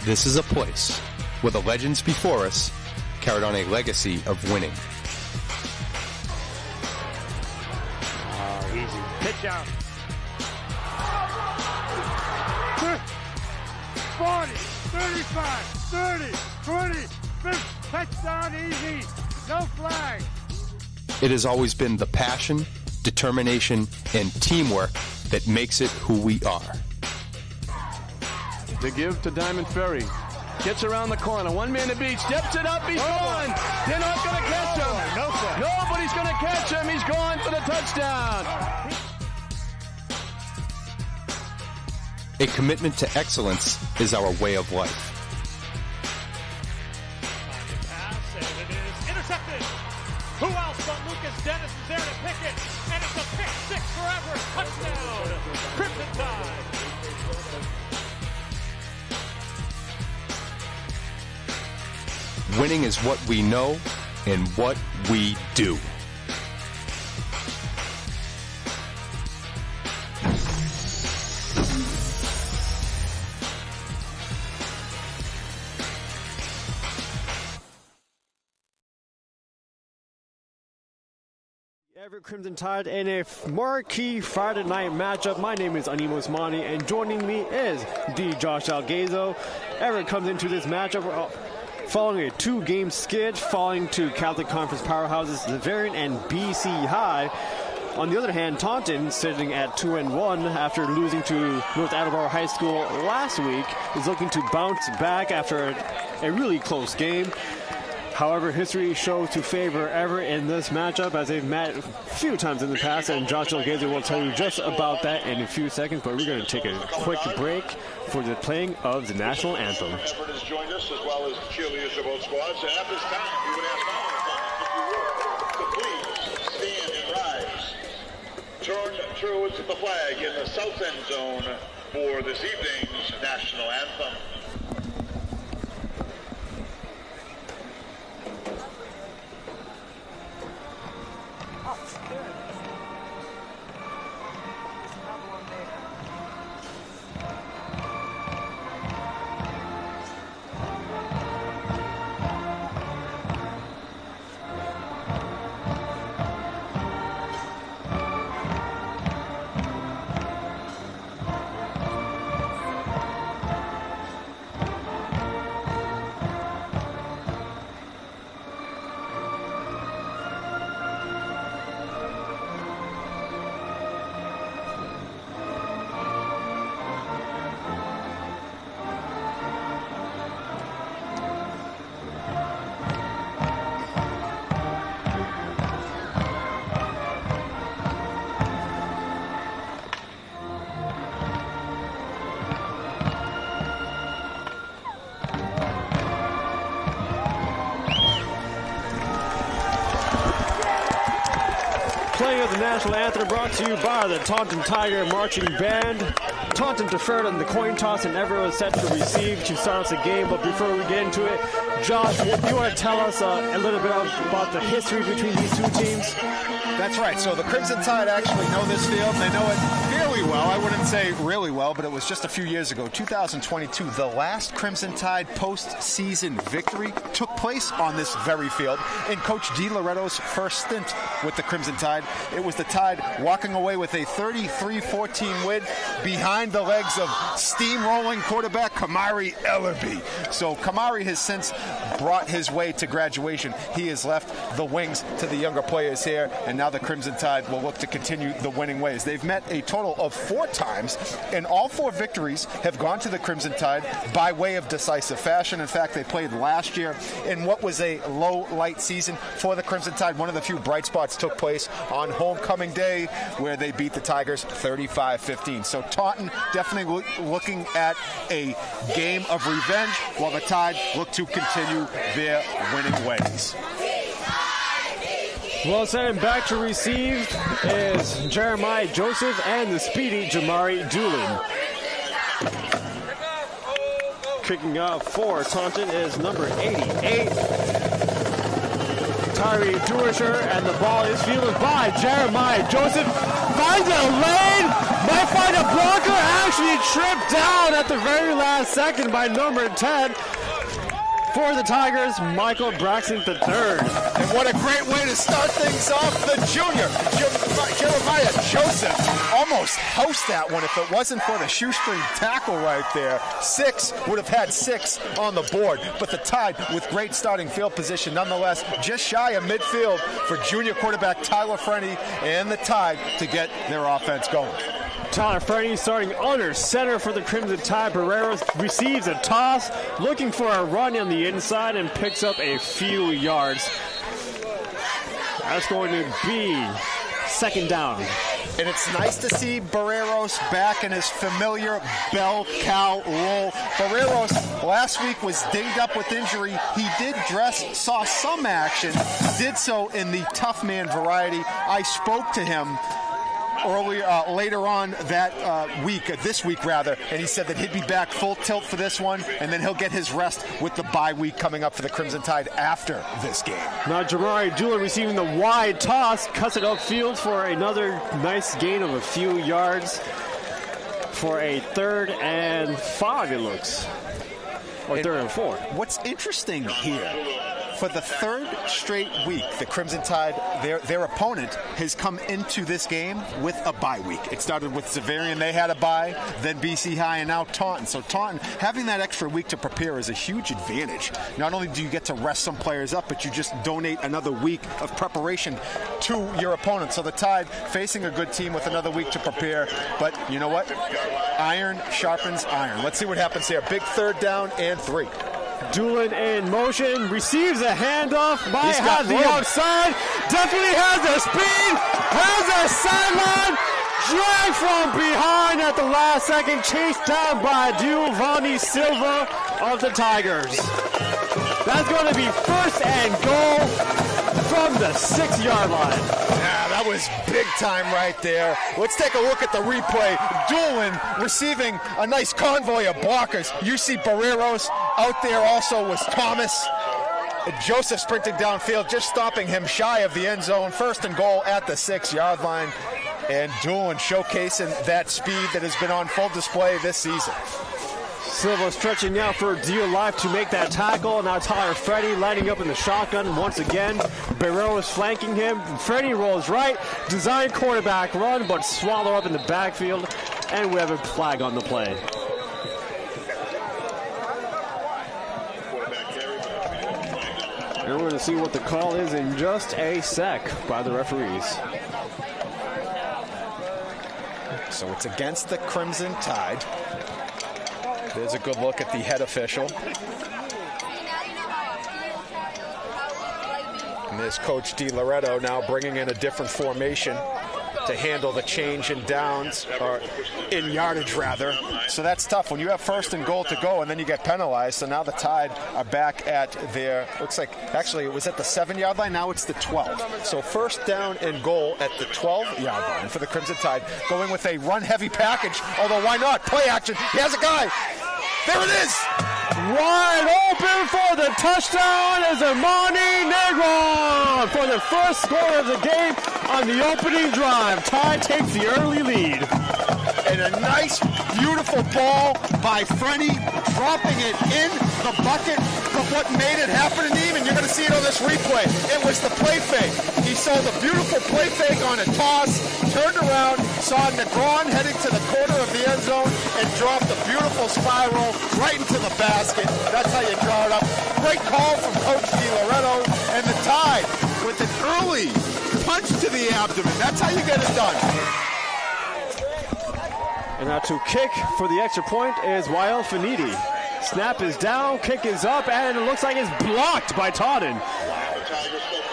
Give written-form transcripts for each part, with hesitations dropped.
This is a place where the legends before us carried on a legacy of winning. Easy. Pitch out. 40, 35, 30, 20, 50. Touchdown, easy. No flag. It has always been the passion, determination, and teamwork that makes it who we are. To give to Diamond Ferry. Gets around the corner. One man to beat. Steps it up. He's gone. They're not going to catch him. Nobody's going to catch him. He's gone for the touchdown. A commitment to excellence is our way of life. Pass, and it is intercepted. Who else but Lucas Dennis is there to pick it? And it's a pick six for Everett. Touchdown, Crimson Tide. Winning is what we know and what we do. Everett Crimson Tide in a marquee Friday night matchup. My name is Animo Osmani, and joining me is D. Josh Algazo. Everett comes into this matchup following a two-game skid, falling to Catholic Conference powerhouses Xaverian and BC High. On the other hand, Taunton, sitting at 2-1 after losing to North Attleboro High School last week, is looking to bounce back after a really close game. However, history shows to favor Everett in this matchup, as they've met a few times in the past, and Josh Algazo will tell you just about that in a few seconds. But we're going to take a quick break for the playing of the national anthem. Everett has joined us, as well as the cheerleaders of both squads. And at this time, we would ask all of them, if you would, to please stand and rise. Turn towards the flag in the south end zone for this evening's national anthem. Playing of the national anthem brought to you by the Taunton Tiger Marching Band. Taunton deferred on the coin toss, and Everett was set to receive to start us the game. But before we get into it, Josh, if you want to tell us a little bit about the history between these two teams. That's right. So the Crimson Tide actually know this field. They know it fairly well. I wouldn't say really well, but it was just a few years ago, 2022. The last Crimson Tide postseason victory took place on this very field in Coach Di Loretto's first stint with the Crimson Tide. It was the Tide walking away with a 33-14 win behind the legs of steamrolling quarterback Kamari Ellerby. So Kamari has since brought his way to graduation. He has left the wings to the younger players here, and now the Crimson Tide will look to continue the winning ways. They've met a total of 4 times, and all 4 victories have gone to the Crimson Tide by way of decisive fashion. In fact, they played last year in what was a low-light season for the Crimson Tide. One of the few bright spots took place on homecoming day, where they beat the Tigers 35-15. So Taunton definitely looking at a game of revenge, while the Tide look to continue their winning ways. Well said, and back to receive is Jeremiah Joseph and the speedy Jamari Doolin. Kicking off for Taunton is number 88, Tyree Duisher, and the ball is fielded by Jeremiah Joseph. finds a lane, might find a blocker, actually tripped down at the very last second by number 10 for the Tigers, Michael Braxton III. And what a great way to start things off. The junior, Jeremiah Joseph, almost housed that one if it wasn't for the shoestring tackle right there. Would have had 6 on the board, but the Tide with great starting field position nonetheless, just shy of midfield for junior quarterback Tyler Frenny and the Tide to get their offense going. Tyler Frenny starting under center for the Crimson Tide. Barreros receives a toss, looking for a run on the inside and picks up a few yards. That's going to be second down. And it's nice to see Barreros back in his familiar bell cow role. Barreros last week was dinged up with injury. He did saw some action, did so in the tough man variety. I spoke to him later on this week, and he said that he'd be back full tilt for this one, and then he'll get his rest with the bye week coming up for the Crimson Tide after this game. Now Jamari Doolin receiving the wide toss, cuts it upfield for another nice gain of a few yards for a 3rd and 5, it looks. Or 3rd and 4. What's interesting here, for the 3rd straight week, the Crimson Tide, their opponent, has come into this game with a bye week. It started with Xaverian, they had a bye, then BC High, and now Taunton. So Taunton, having that extra week to prepare is a huge advantage. Not only do you get to rest some players up, but you just donate another week of preparation to your opponent. So the Tide facing a good team with another week to prepare. But you know what? Iron sharpens iron. Let's see what happens here. Big 3rd down and 3. Doolin in motion, receives a handoff, might have the outside, definitely has the speed, has a sideline, dragged from behind at the last second, chased down by Giovanni Silva of the Tigers. That's going to be 1st and goal from the 6-yard line. Yeah, that was big time right there. Let's take a look at the replay. Doolin receiving a nice convoy of blockers. You see Barreros out there, also was Thomas. Joseph sprinting downfield, just stopping him shy of the end zone. 1st and goal at the 6-yard line. And Doolin showcasing that speed that has been on full display this season. Silva stretching out for dear life to make that tackle. Now Tyler Frenny lining up in the shotgun once again. Barreau is flanking him. Frenny rolls right. Design quarterback run, but swallow up in the backfield. And we have a flag on the play. And we're going to see what the call is in just a sec by the referees. So it's against the Crimson Tide. There's a good look at the head official. And there's Coach DiLoretto now bringing in a different formation to handle the change in downs, or in yardage rather. So that's tough when you have 1st and goal to go and then you get penalized. So now the Tide are back at their, looks like, actually it was at the 7-yard line, now it's the 12. So 1st down and goal at the 12-yard line for the Crimson Tide, going with a run-heavy package, although why not? Play action, he has a guy. There it is! Wide open for the touchdown is Amani Negron for the 1st score of the game on the opening drive. Tide takes the early lead. And a nice, beautiful ball by Frenny, dropping it in the bucket. But what made it happen to him, and you're going to see it on this replay, it was the play fake. He saw the beautiful play fake on a toss, turned around, saw Negron heading to the corner of the end zone, and dropped a beautiful spiral right into the basket. That's how you draw it up. Great call from Coach DiLoretto, and the Tide with an early punch to the abdomen. That's how you get it done. And now to kick for the extra point is Wael Finidi. Snap is down, kick is up, and it looks like it's blocked by Taunton.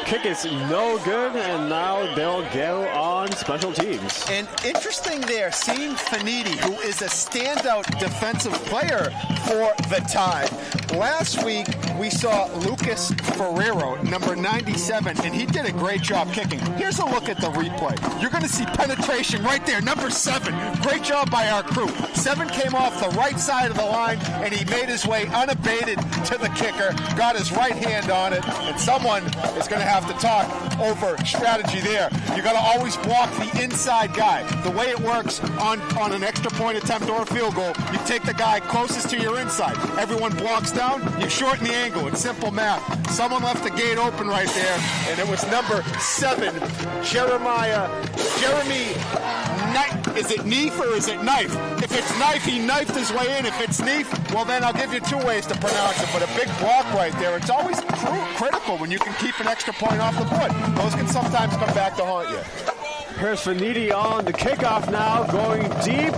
Kick is no good, and now they'll go on special teams. And interesting there, seeing Finidi, who is a standout defensive player for the Tide. Last week, we saw Lucas Ferrero, number 97, and he did a great job kicking. Here's a look at the replay. You're going to see penetration right there, number 7. Great job by our crew. 7 came off the right side of the line, and he made his way unabated to the kicker, got his right hand on it, and someone is going to have to talk over strategy there. You got to always block the inside guy. The way it works on an extra point attempt or a field goal, you take the guy closest to your inside. Everyone blocks down, you shorten the angle. It's simple math. Someone left the gate open right there, and it was number 7, Jeremy Knife. Is it Neef or is it Knife? If it's Knife, he knifed his way in. If it's Neef, well then I'll give you 2 ways to pronounce it, but a big block right there. It's always critical when you can keep an extra point off the board. Those can sometimes come back to haunt you. Here's Finiti on the kickoff now, going deep,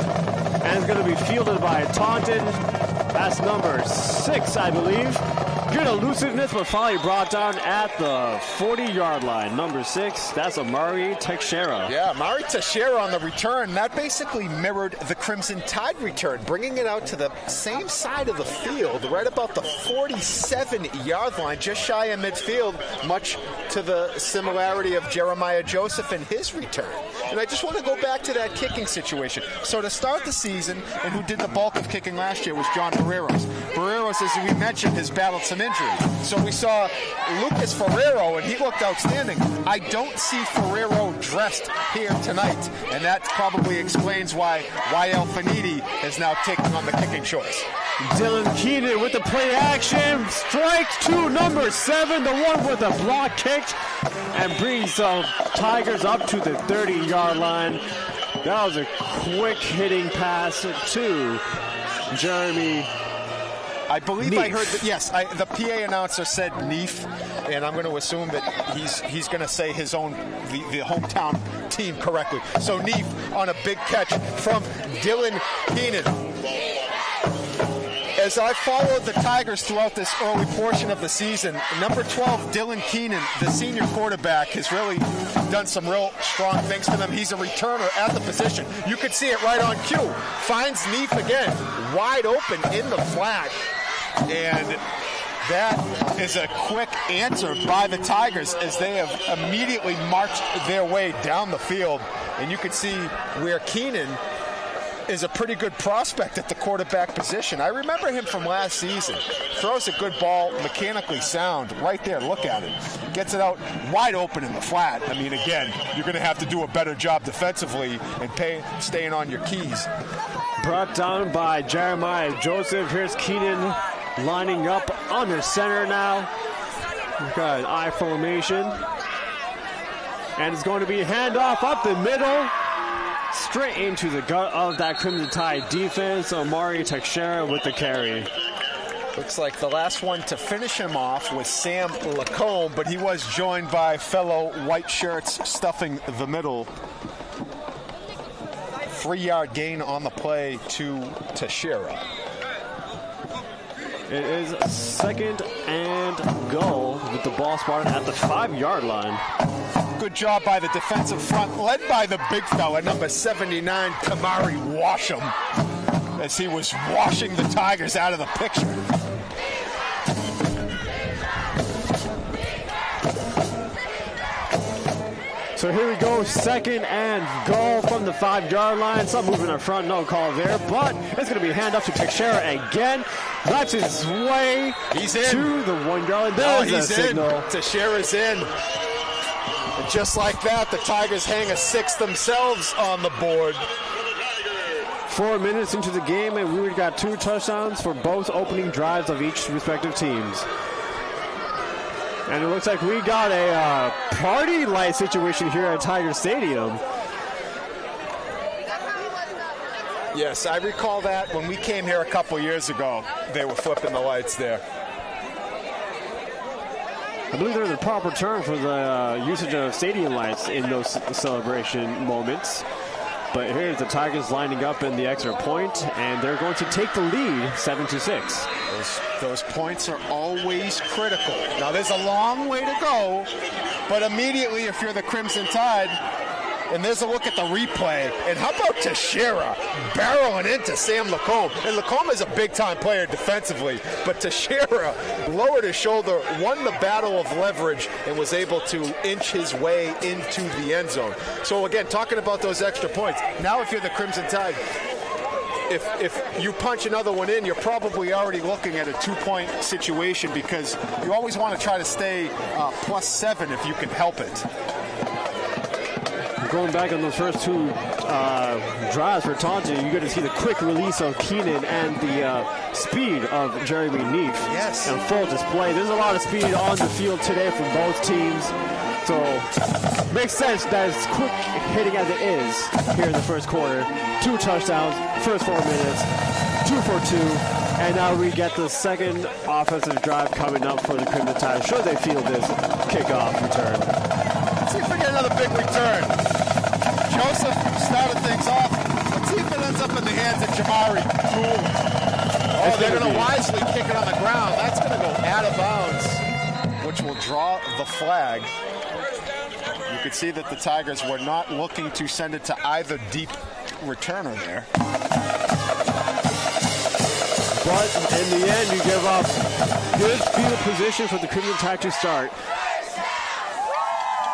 and it's going to be fielded by Taunton. That's number 6, I believe. Good elusiveness, but finally brought down at the 40-yard line. Number 6, that's Amari Teixeira. Yeah, Amari Teixeira on the return. That basically mirrored the Crimson Tide return, bringing it out to the same side of the field, right about the 47-yard line, just shy of midfield, much to the similarity of Jeremiah Joseph and his return. And I just want to go back to that kicking situation. So to start the season, and who did the bulk of kicking last year was John Barreros. Barreros, as we mentioned, has battled some injuries. So we saw Lucas Ferrero, and he looked outstanding. I don't see Ferrero dressed here tonight, and that probably explains why YL Finiti is now taking on the kicking shorts. Dylan Keenan with the play action. Strike 2, number 7, the one with the block kicked, and brings the Tigers up to the 30-yard line. That was a quick hitting pass to Jeremy. I believe Neef. I heard that, yes, the PA announcer said Neef, and I'm going to assume that he's going to say his own, the hometown team correctly. So Neef on a big catch from Dylan Keenan. As I followed the Tigers throughout this early portion of the season, number 12, Dylan Keenan, the senior quarterback, has really done some real strong things for them. He's a returner at the position. You could see it right on cue. Finds Neef again, wide open in the flat. And that is a quick answer by the Tigers as they have immediately marched their way down the field. And you can see where Keenan is a pretty good prospect at the quarterback position. I remember him from last season. Throws a good ball, mechanically sound. Right there, look at it. Gets it out wide open in the flat. I mean, again, you're going to have to do a better job defensively and staying on your keys. Brought down by Jeremiah Joseph. Here's Keenan lining up under center now. We've got an I formation. And it's going to be a handoff up the middle. Straight into the gut of that Crimson Tide defense. Amari Teixeira with the carry. Looks like the last one to finish him off was Sam Lacombe, but he was joined by fellow white shirts stuffing the middle. 3-yard gain on the play to Teixeira. It is 2nd and goal with the ball spotted at the 5-yard line. Good job by the defensive front, led by the big fella, number 79, Kamari Washam, as he was washing the Tigers out of the picture. So here we go, 2nd and goal from the 5-yard line. Some movement up front, no call there, but it's going to be a handoff to Teixeira again. That's his way He's in. to the 1-yard line. There's he's a signal. in. Teixeira's in. And just like that, the Tigers hang a 6th themselves on the board. 4 minutes into the game, and we got 2 touchdowns for both opening drives of each respective teams. And it looks like we got a party light situation here at Tiger Stadium. Yes, I recall that when we came here a couple years ago, they were flipping the lights there. I believe there's a proper term for the usage of stadium lights in those celebration moments. But here's the Tigers lining up in the extra point, and they're going to take the lead 7-6. Those points are always critical. Now, there's a long way to go, but immediately, if you're the Crimson Tide, And there's a look at the replay. And how about Teixeira barreling into Sam Lacombe? And Lacombe is a big-time player defensively, but Teixeira lowered his shoulder, won the battle of leverage, and was able to inch his way into the end zone. So, again, talking about those extra points, now if you're the Crimson Tide, if you punch another one in, you're probably already looking at a 2-point situation because you always want to try to stay +7 if you can help it. Going back on those first two drives for Taunton, you're going to see the quick release of Keenan and the speed of Jeremy Neef. Yes. And full display. There's a lot of speed on the field today from both teams. So makes sense that as quick hitting as it is here in the first quarter. 2 touchdowns, first 4 minutes, 2 for 2. And now we get the second offensive drive coming up for the Crimson Tide. Should they field this kickoff return? Let's see if we get another big return. Joseph started things off. Let's see if it ends up in the hands of Jamari Gould. Oh, they're going to wisely kick it on the ground. That's going to go out of bounds, which will draw the flag. You could see that the Tigers were not looking to send it to either deep returner there. But in the end, you give up good field position for the Crimson Tide to start.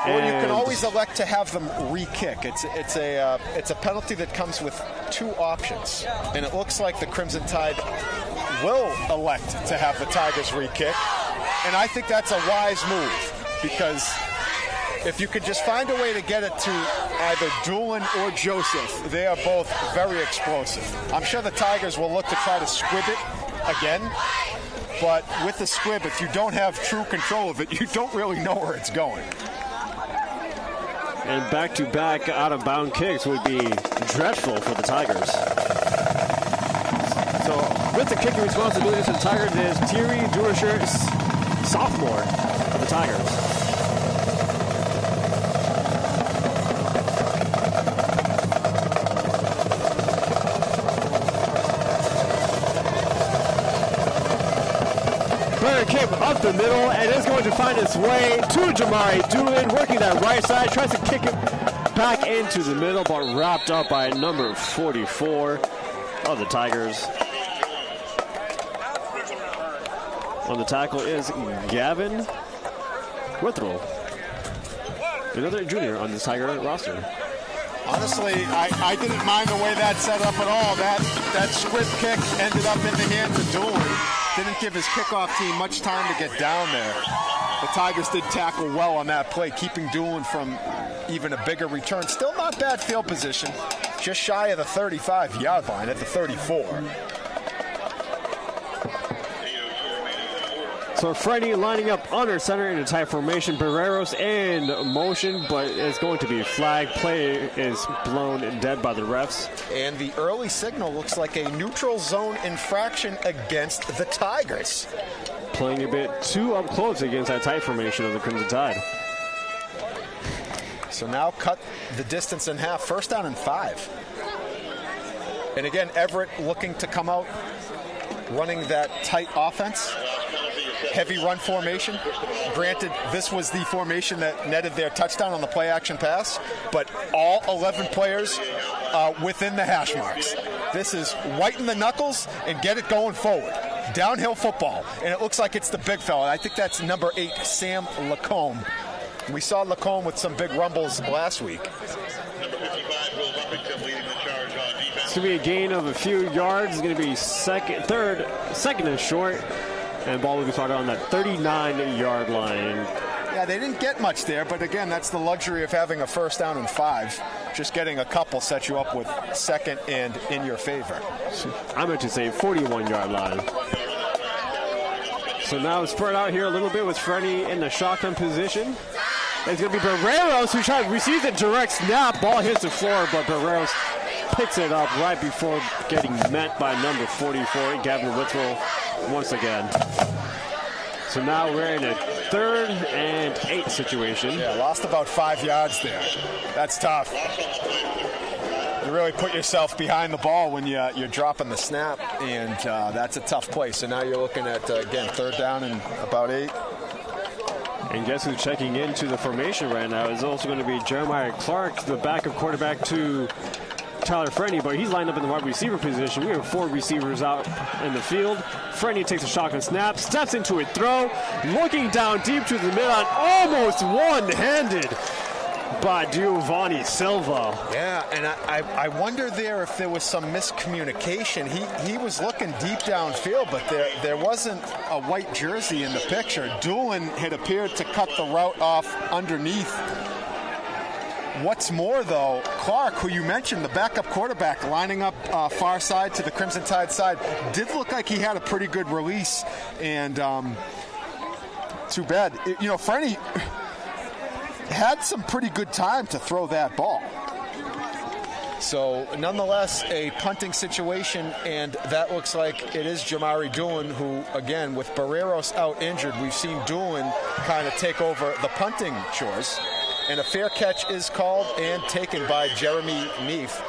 Well, you can always elect to have them re-kick. It's a penalty that comes with 2 options, and it looks like the Crimson Tide will elect to have the Tigers re-kick, and I think that's a wise move because if you could just find a way to get it to either Doolin or Joseph, they are both very explosive. I'm sure the Tigers will look to try to squib it again, but with the squib, if you don't have true control of it, you don't really know where it's going. And back-to-back out-of-bound kicks would be dreadful for the Tigers. So with the kicking responsibilities for the Tigers is Thierry Durisher, sophomore for the Tigers. Player kick up the middle, and it's going to find its way to Jamari Doolin, working that right side, tries to kick it back into the middle, but wrapped up by number 44 of the Tigers. On the tackle is Gavin Withrow, another junior on this Tiger roster. Honestly, I didn't mind the way that set up at all. That squib kick ended up in the hands of Doolin. Didn't give his kickoff team much time to get down there. The Tigers did tackle well on that play, keeping Doolin from even a bigger return. Still not bad field position, just shy of the 35-yard line at the 34. So Freddie lining up under center in a tight formation. Barreros in motion, but it's going to be a flag. Play is blown dead by the refs. And the early signal looks like a neutral zone infraction against the Tigers. Playing a bit too up close against that tight formation of the Crimson Tide. So now cut the distance in half. First down and 5. And again, Everett looking to come out running that tight offense. Heavy run formation. Granted, this was the formation that netted their touchdown on the play-action pass, but all 11 players within the hash marks. This is whiten the knuckles and get it going forward. Downhill football, and it looks like it's the big fella. I think that's number 8, Sam Lacombe. We saw Lacombe with some big rumbles last week. It's going to be a gain of a few yards. It's going to be second and short. And ball will be started on that 39-yard line. Yeah, they didn't get much there, but again, that's the luxury of having a first down and 5. Just getting a couple sets you up with second and in your favor. I meant to say 41-yard line. So now spread out here a little bit with Freddie in the shotgun position. It's going to be Barreros who receives a direct snap. Ball hits the floor, but Barreros picks it up right before getting met by number 44, Gavin Withrow, once again. So now we're in a 3rd and 8 situation. Yeah, lost about 5 yards there. That's tough. You really put yourself behind the ball when you're dropping the snap, and that's a tough play. So now you're looking at, again, 3rd down and about 8. And guess who's checking into the formation right now is also going to be Jeremiah Clark, the backup quarterback to Tyler Frenney, but he's lined up in the wide receiver position. We have 4 receivers out in the field. Frenney takes a shotgun snap, steps into a throw, looking down deep to the mid-on, almost one-handed by Giovanni Silva. Yeah, and I wonder there if there was some miscommunication. He was looking deep downfield, but there wasn't a white jersey in the picture. Doolin had appeared to cut the route off underneath. What's more, though, Clark, who you mentioned, the backup quarterback lining up far side to the Crimson Tide side, did look like he had a pretty good release. And too bad. Frenney had some pretty good time to throw that ball. So, nonetheless, a punting situation, and that looks like it is Jamari Doolin, who, again, with Barreros out injured, we've seen Doolin kind of take over the punting chores. And a fair catch is called and taken by Jeremy Neef.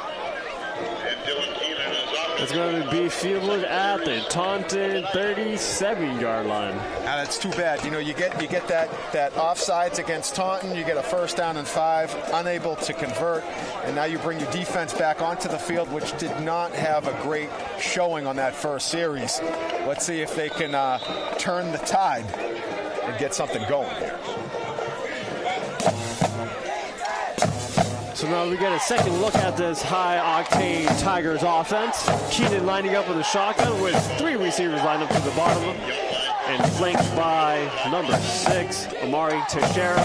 It's going to be fielded at the Taunton 37-yard line. That's too bad. You get that offsides against Taunton. You get a 1st down and 5, unable to convert, and now you bring your defense back onto the field, which did not have a great showing on that first series. Let's see if they can turn the tide and get something going here. So now we get a second look at this high-octane Tigers offense. Keenan lining up with a shotgun with 3 receivers lined up to the bottom and flanked by number 6, Amari Teixeira.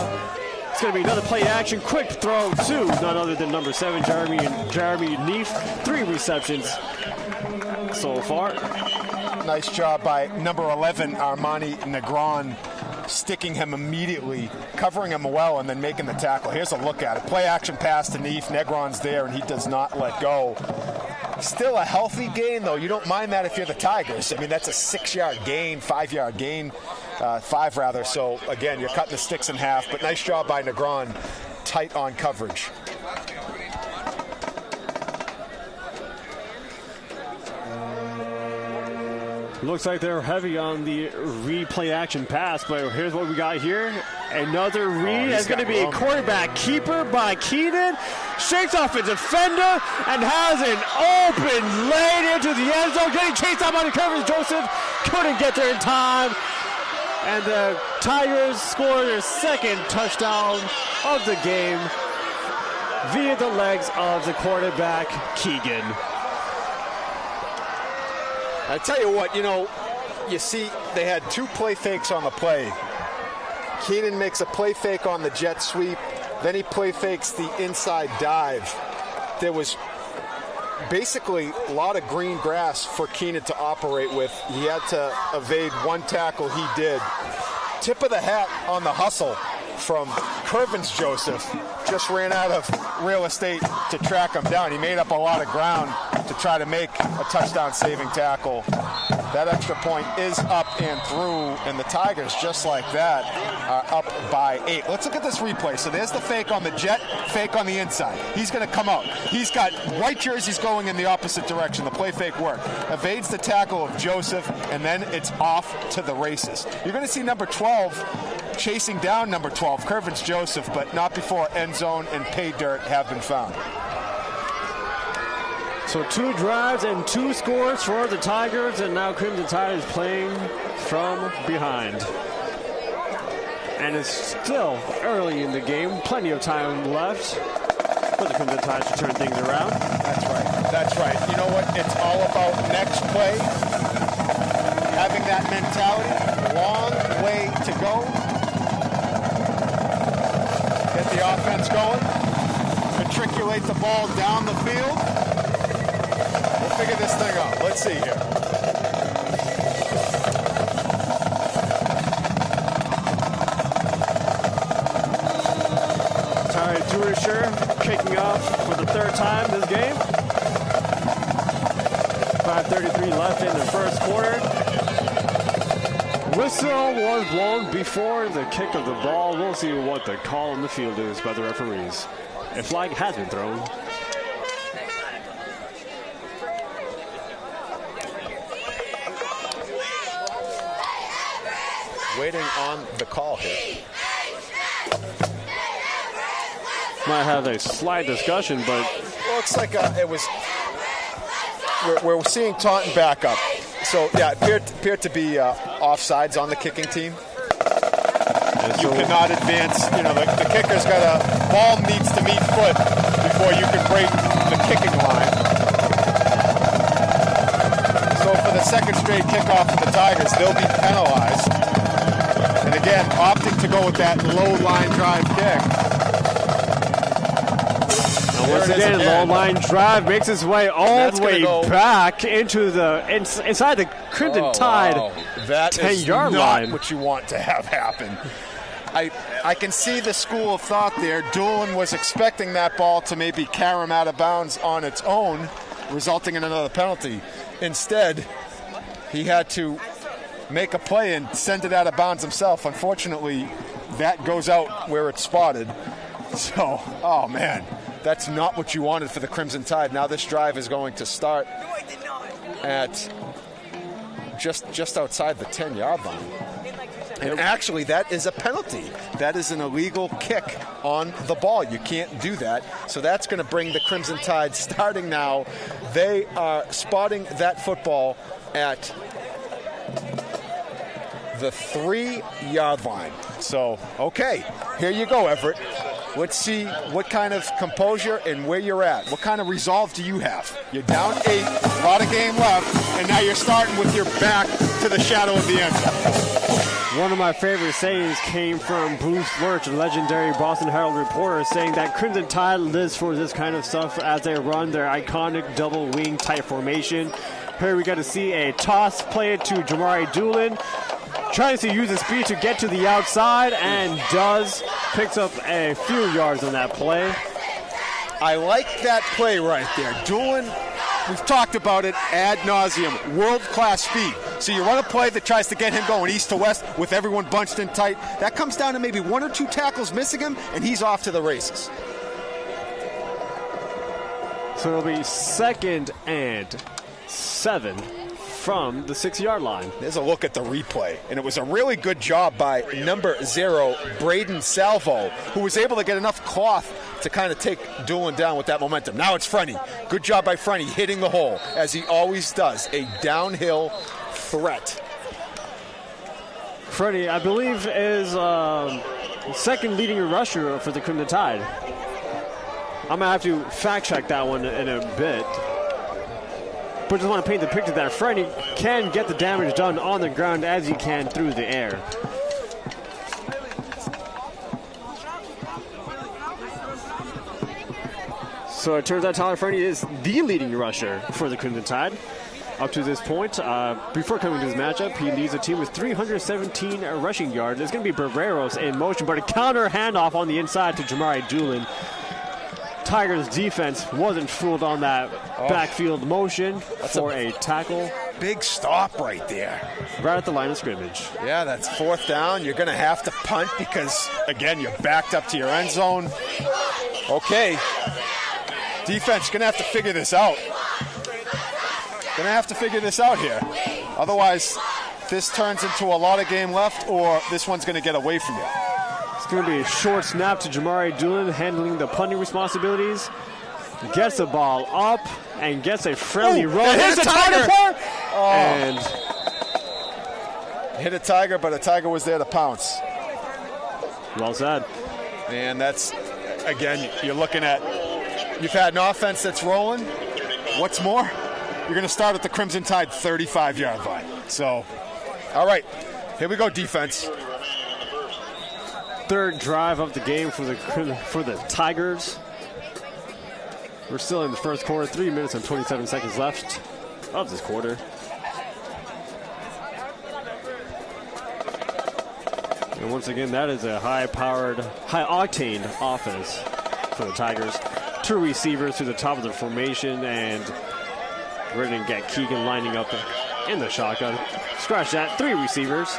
It's going to be another play action, quick throw to none other than number 7, Jeremy Neef. 3 receptions so far. Nice job by number 11, Armani Negron, sticking him immediately, covering him well, and then making the tackle. Here's a look at it. Play action pass to Neef. Negron's there, and he does not let go. Still a healthy gain, though. You don't mind that if you're the Tigers. I mean, that's a 6-yard gain, 5-yard gain, 5 rather. So, again, you're cutting the sticks in half. But nice job by Negron, tight on coverage. Looks like they're heavy on the replay action pass, but here's what we got here. Another read. It's going to be a quarterback keeper by Keenan. Shakes off a defender and has an open lane into the end zone. Getting chased out by the Curtis Joseph. Couldn't get there in time. And the Tigers score their 2nd touchdown of the game via the legs of the quarterback, Keegan. I tell you what, you see they had 2 play fakes on the play. Keenan makes a play fake on the jet sweep. Then he play fakes the inside dive. There was basically a lot of green grass for Keenan to operate with. He had to evade 1 tackle. He did. Tip of the hat on the hustle from Curvins Joseph. Just ran out of real estate to track him down. He made up a lot of ground to try to make a touchdown-saving tackle. That extra point is up and through, and the Tigers, just like that, are up by 8. Let's look at this replay. So there's the fake on the jet, fake on the inside. He's going to come out. He's got white jerseys going in the opposite direction. The play fake worked. Evades the tackle of Joseph, and then it's off to the races. You're going to see number 12 chasing down number 12, Curvins Joseph, but not before end zone and pay dirt have been found. So 2 drives and 2 scores for the Tigers, and now Crimson Tide is playing from behind. And it's still early in the game, plenty of time left for the Crimson Tide to turn things around. That's right. You know what? It's all about next play. Having that mentality, long way to go. Get the offense going. Matriculate the ball down the field. We'll figure this thing out. Let's see here. Tari Durisher kicking off for the 3rd time this game. 5:33 left in the first quarter. Whistle was blown before the kick of the ball. We'll see what the call on the field is by the referees. A flag has been thrown. Waiting on the call here. Might have a slight discussion, but looks like it was. We're seeing Taunton back up. So, yeah, it appeared to be offsides on the kicking team. You cannot advance. You know, the kicker's got ball needs to meet foot before you can break the kicking line. So for the second straight kickoff for the Tigers, they'll be penalized. And again, opting to go with that low line drive kick. Once again, low line drive makes its way all the way back into the inside the Crimson Tide 10-yard line. Not what you want to have happen. I can see the school of thought there. Doolin was expecting that ball to maybe carry him out of bounds on its own, resulting in another penalty. Instead, he had to make a play and send it out of bounds himself. Unfortunately, that goes out where it's spotted. So, oh man. That's not what you wanted for the Crimson Tide. Now this drive is going to start at just outside the 10-yard line. And actually, that is a penalty. That is an illegal kick on the ball. You can't do that. So that's going to bring the Crimson Tide starting now. They are spotting that football at the 3-yard line. So, okay, here you go, Everett. Let's see what kind of composure and where you're at. What kind of resolve do you have? You're down 8, a lot of game left, and now you're starting with your back to the shadow of the end zone. One of my favorite sayings came from Bruce Lurch, a legendary Boston Herald reporter, saying that Crimson Tide lives for this kind of stuff as they run their iconic double wing type formation. Here we got to see a toss play to Jamari Doolin. Tries to use his speed to get to the outside and picks up a few yards on that play. I like that play right there. Doolin, we've talked about it ad nauseum, world-class speed. So you run a play that tries to get him going east to west with everyone bunched in tight. That comes down to maybe 1 or 2 tackles missing him, and he's off to the races. So it'll be 2nd and 7 from the 6-yard line. There's a look at the replay, and it was a really good job by number 0, Braden Salvo, who was able to get enough cloth to kind of take Doolin down with that momentum. Now it's Frenny. Good job by Frenny hitting the hole, as he always does. A downhill threat. Frenny, I believe, is second leading rusher for the Crimson Tide. I'm going to have to fact-check that one in a bit. But just want to paint the picture that Frenny can get the damage done on the ground as he can through the air. So it turns out Tyler Frenny is the leading rusher for the Crimson Tide. Up to this point, before coming to this matchup, he leads the team with 317 rushing yards. It's going to be Barreros in motion, but a counter handoff on the inside to Jamari Doolin. Tigers defense wasn't fooled on that backfield motion for a tackle. Big stop right there. Right at the line of scrimmage. Yeah, that's 4th down. You're going to have to punt because, again, you're backed up to your end zone. Okay. Defense going to have to figure this out. Going to have to figure this out here. Otherwise, this turns into a lot of game left, or this one's going to get away from you. It's going to be a short snap to Jamari Doolin, handling the punting responsibilities. Gets the ball up and gets a friendly run. Hits a Tiger! And hit a Tiger, but a Tiger was there to pounce. Well said. And that's, again, you're looking at, you've had an offense that's rolling. What's more? You're going to start at the Crimson Tide 35-yard line. So, all right, here we go, defense. 3rd drive of the game for the Tigers. We're still in the first quarter, 3 minutes and 27 seconds left of this quarter. And once again, that is a high-powered, high-octane offense for the Tigers. 2 receivers to the top of the formation, and we're going to get Keegan lining up in the shotgun. Scratch that, 3 receivers.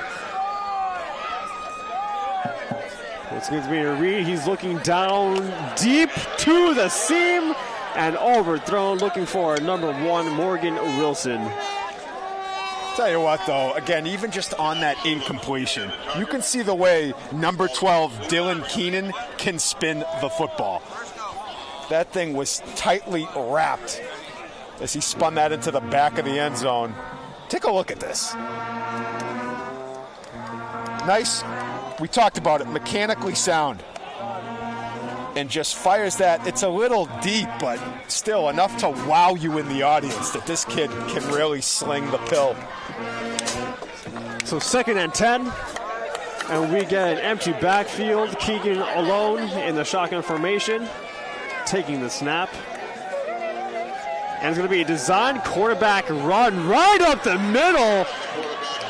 It's going to be a read. He's looking down deep to the seam and overthrown, looking for number 1, Morgan Wilson. Tell you what, though, again, even just on that incompletion, you can see the way number 12, Dylan Keenan, can spin the football. That thing was tightly wrapped as he spun that into the back of the end zone. Take a look at this. Nice. We talked about it, mechanically sound. And just fires that. It's a little deep, but still enough to wow you in the audience that this kid can really sling the pill. So 2nd and 10, and we get an empty backfield. Keegan alone in the shotgun formation, taking the snap. And it's going to be a design quarterback run right up the middle.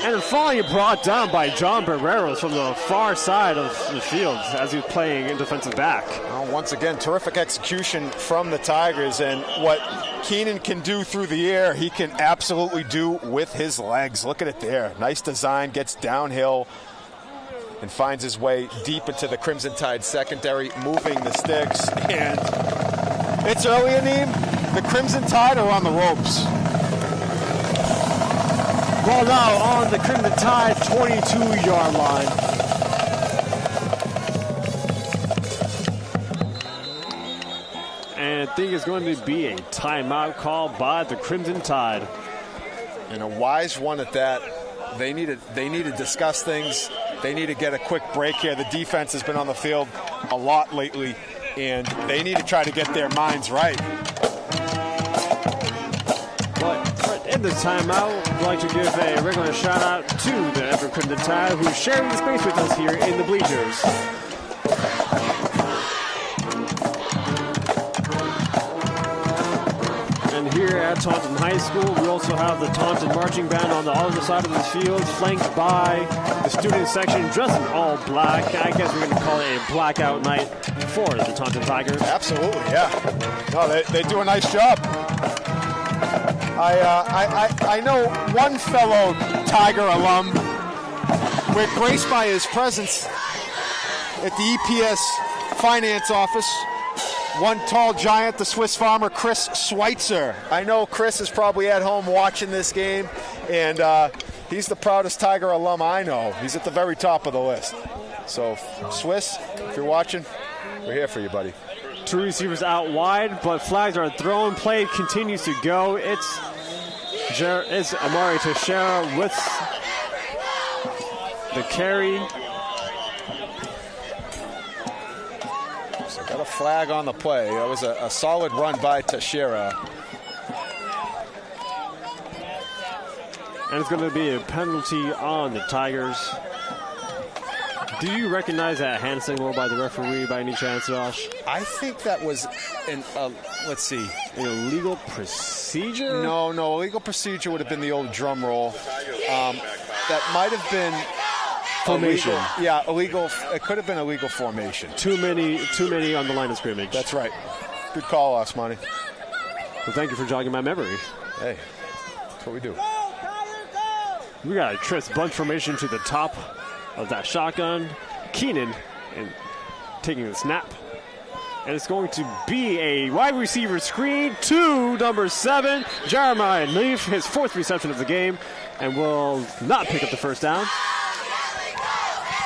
And finally brought down by John Barreros from the far side of the field as he was playing in defensive back. Well, once again, terrific execution from the Tigers. And what Keenan can do through the air, he can absolutely do with his legs. Look at it there. Nice design, gets downhill and finds his way deep into the Crimson Tide secondary, moving the sticks. And it's early, Aneem. The Crimson Tide are on the ropes. Ball now on the Crimson Tide 22-yard line. And I think it's going to be a timeout call by the Crimson Tide. And a wise one at that. They need to discuss things. They need to get a quick break here. The defense has been on the field a lot lately, and they need to try to get their minds right. In this timeout, I'd like to give a regular shout out to the Everett Crimson Tide, who's sharing the space with us here in the bleachers. And here at Taunton High School, we also have the Taunton Marching Band on the other side of the field, flanked by the student section dressed in all black. I guess we're going to call it a blackout night for the Taunton Tigers. Absolutely, yeah. No, they do a nice job. I know one fellow Tiger alum. We're graced by his presence at the EPS finance office. One tall giant, the Swiss farmer, Chris Schweitzer. I know Chris is probably at home watching this game, and he's the proudest Tiger alum I know. He's at the very top of the list. So, Swiss, if you're watching, we're here for you, buddy. Two receivers out wide, but flags are thrown. Play continues to go. It's Amari Teixeira with the carry. So got a flag on the play. That was a solid run by Teixeira. And it's going to be a penalty on the Tigers. Do you recognize that hand signal by the referee by any chance, Josh? I think that was let's see. An illegal procedure? No, illegal procedure would have been the old drum roll. That might have been formation. Illegal. It could have been illegal formation. Too many on the line of scrimmage. That's right. Good call, Osmani. Well, thank you for jogging my memory. Hey, that's what we do. We got a Tris bunch formation to the top of that shotgun. Keenan and taking the snap. And it's going to be a wide receiver screen to number 7, Jeremiah Leaf, his 4th reception of the game, and will not pick up the first down.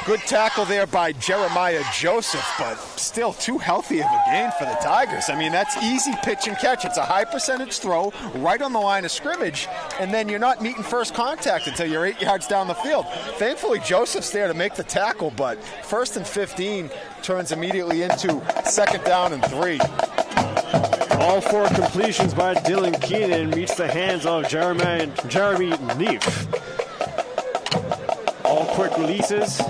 Good tackle there by Jeremiah Joseph, but still too healthy of a gain for the Tigers. I mean, that's easy pitch and catch. It's a high percentage throw right on the line of scrimmage, and then you're not meeting first contact until you're 8 yards down the field. Thankfully, Joseph's there to make the tackle, but 1st and 15 turns immediately into 2nd down and 3. All 4 completions by Dylan Keenan reach the hands of Jeremy Neef. All quick releases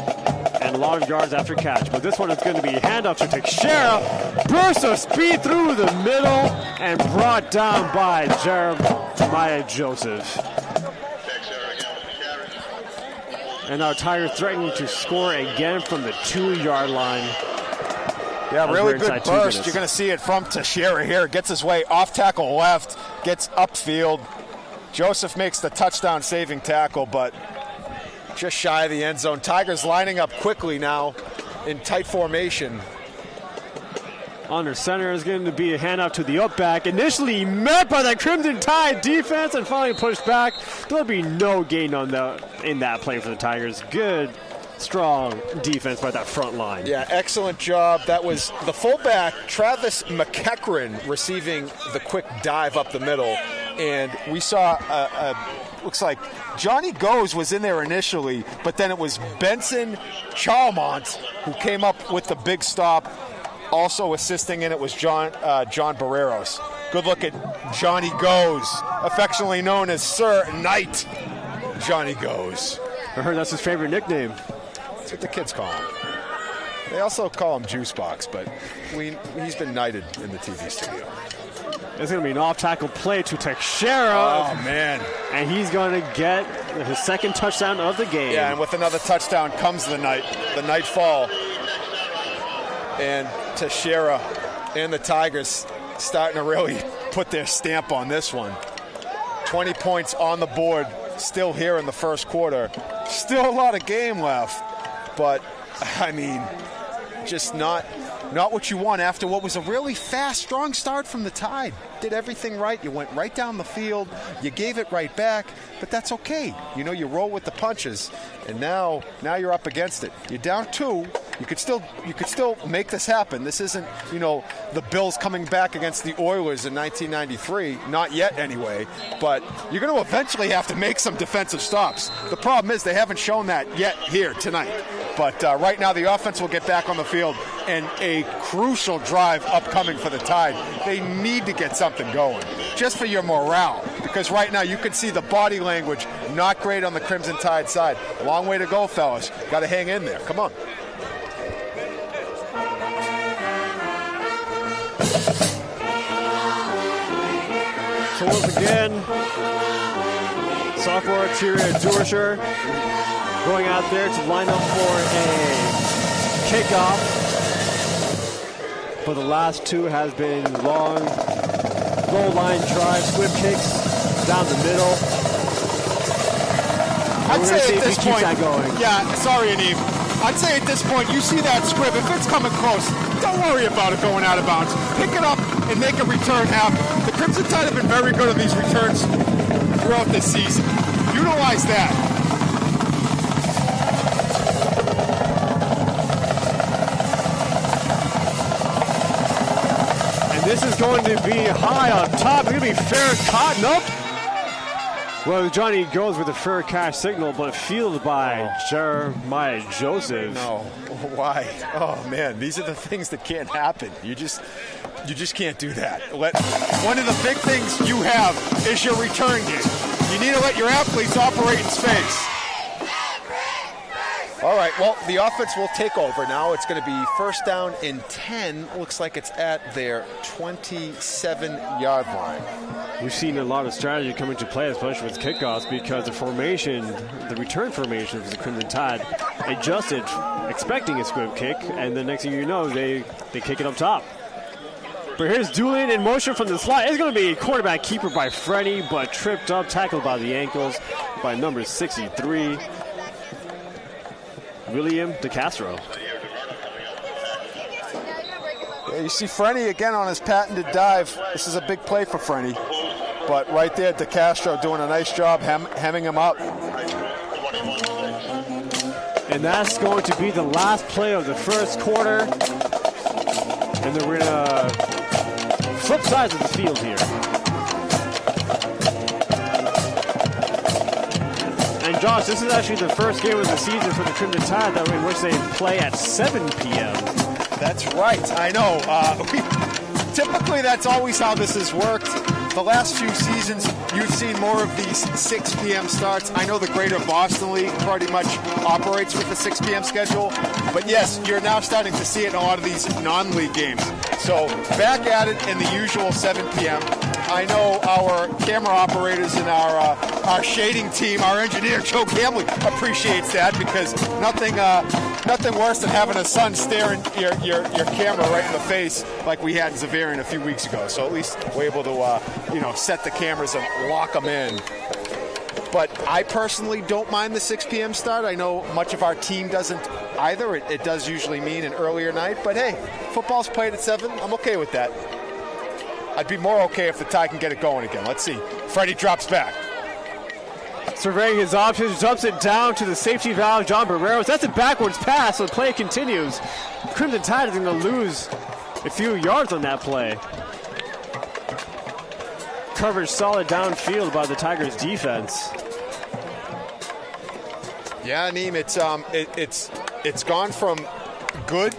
and a lot of yards after catch. But this one is going to be handoff to Teixeira. Burst of speed through the middle and brought down by Jeremiah Joseph. And now Tigers threatening to score again from the 2-yard line. Yeah, really good burst. You're going to see it from Teixeira here. Gets his way off tackle left, gets upfield. Joseph makes the touchdown saving tackle, but just shy of the end zone. Tigers lining up quickly now in tight formation. Under center is going to be a handoff to the up back. Initially met by the Crimson Tide defense and finally pushed back. There'll be no gain on in that play for the Tigers. Good, strong defense by that front line. Yeah, excellent job. That was the fullback, Travis McEachran, receiving the quick dive up the middle. And we saw, looks like Johnny Goes was in there initially, but then it was Benson Chalmont who came up with the big stop. Also assisting in it was John Barreros. Good look at Johnny Goes, affectionately known as Sir Knight Johnny Goes. I heard that's his favorite nickname. That's what the kids call him. They also call him Juice Box, but he's been knighted in the TV studio. It's going to be an off-tackle play to Teixeira. Oh, man. And he's going to get his second touchdown of the game. Yeah, and with another touchdown comes the nightfall. And Teixeira and the Tigers starting to really put their stamp on this one. 20 points on the board still here in the first quarter. Still a lot of game left. But, I mean, just not what you want after what was a really fast, strong start from the Tide. Did everything right. You went right down the field. You gave it right back. But that's okay. You know, you roll with the punches. And now you're up against it. You're down 2. You could still make this happen. This isn't, the Bills coming back against the Oilers in 1993. Not yet, anyway. But you're going to eventually have to make some defensive stops. The problem is they haven't shown that yet here tonight. But right now the offense will get back on the field, and a crucial drive upcoming for the Tide. They need to get something going, just for your morale. Because right now you can see the body language not great on the Crimson Tide side. A long way to go, fellas. Got to hang in there. Come on. So once again, sophomore Tyria Dorscher going out there to line up for a kickoff. But the last 2 has been long goal line drive, squib kicks down the middle. I'd say at this point, going. Yeah, sorry, Aneem. I'd say at this point, you see that squib, if it's coming close, don't worry about it going out of bounds. Pick it up and make a return happen. The Crimson Tide have been very good at these returns throughout this season. Utilize that. And this is going to be high on top. It's going to be fair caught. Nope. Well, Johnny goes with a fair catch signal, but fielded by Jeremiah Joseph. No, why? Oh man, these are the things that can't happen. You just can't do that. One of the big things you have is your return game. You need to let your athletes operate in space. All right, well, the offense will take over now. It's going to be first down and 10. Looks like it's at their 27-yard line. We've seen a lot of strategy come into play, especially with kickoffs, because the return formation of the Crimson Tide adjusted, expecting a squib kick, and the next thing you know, they kick it up top. But here's Doolin in motion from the slot. It's going to be a quarterback keeper by Freddie, but tripped up, tackled by the ankles by number 63. William DeCastro. Yeah, you see Frenny again on his patented dive. This is a big play for Frenny. But right there, DeCastro doing a nice job hemming him up. And that's going to be the last play of the first quarter. And then we're going to flip sides of the field here. And Josh, this is actually the first game of the season for the Crimson Tide in which they play at 7 p.m. That's right. I know. Typically, that's always how this has worked. The last few seasons, you've seen more of these 6 p.m. starts. I know the Greater Boston League pretty much operates with the 6 p.m. schedule. But yes, you're now starting to see it in a lot of these non-league games. So back at it in the usual 7 p.m. I know our camera operators and our shading team, our engineer, Joe Gamley, appreciates that, because nothing worse than having a sun staring your camera right in the face like we had in Zavarian a few weeks ago. So at least we're able to set the cameras and lock them in. but I personally don't mind the 6 p.m. start. I know much of our team doesn't either. It does usually mean an earlier night, but hey, football's played at 7. I'm okay with that. I'd be more okay if the Tide can get it going again. Let's see. Freddie drops back. Surveying his options, jumps it down to the safety valve, John Barreros. That's a backwards pass, so the play continues. Crimson Tide is going to lose a few yards on that play. Coverage solid downfield by the Tigers defense. Yeah, Neem, it's gone from good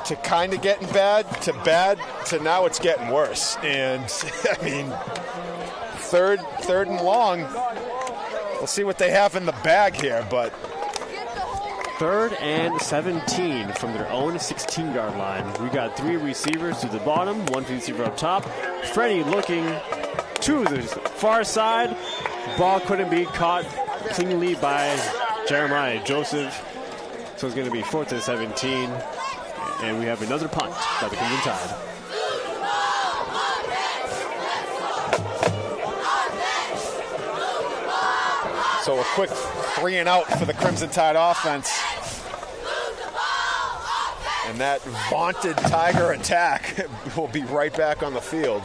to kind of getting bad to now it's getting worse. And I mean, third and long. We'll see what they have in the bag here, but 3rd and 17 from their own 16-yard line. We got 3 receivers to the bottom, 1 receiver up top. Freddie looking to the far side. Ball couldn't be caught cleanly by Jeremiah Joseph. So it's going to be 4th and 17. And we have another punt by the Crimson Tide. So a quick 3 and out for the Crimson Tide offense. And that vaunted Tiger attack will be right back on the field.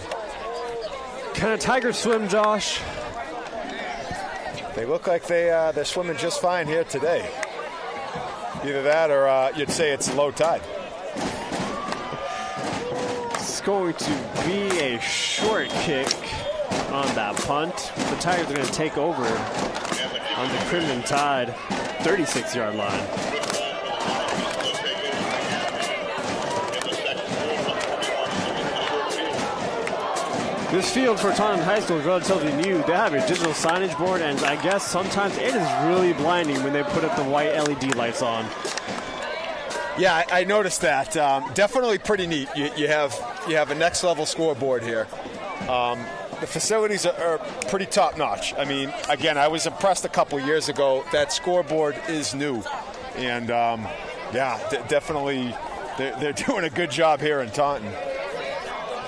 Can a Tiger swim, Josh? They look like they're swimming just fine here today. Either that or you'd say it's low tide. It's going to be a short kick on that punt. The Tigers are going to take over on the Crimson Tide 36-yard line. This field for Taunton High School is relatively new. They have a digital signage board, and I guess sometimes it is really blinding when they put up the white LED lights on. Yeah, I noticed that. Definitely pretty neat. You have a next level scoreboard here. The facilities are pretty top notch. I mean, again, I was impressed a couple years ago. That scoreboard is new, and definitely they're doing a good job here in Taunton.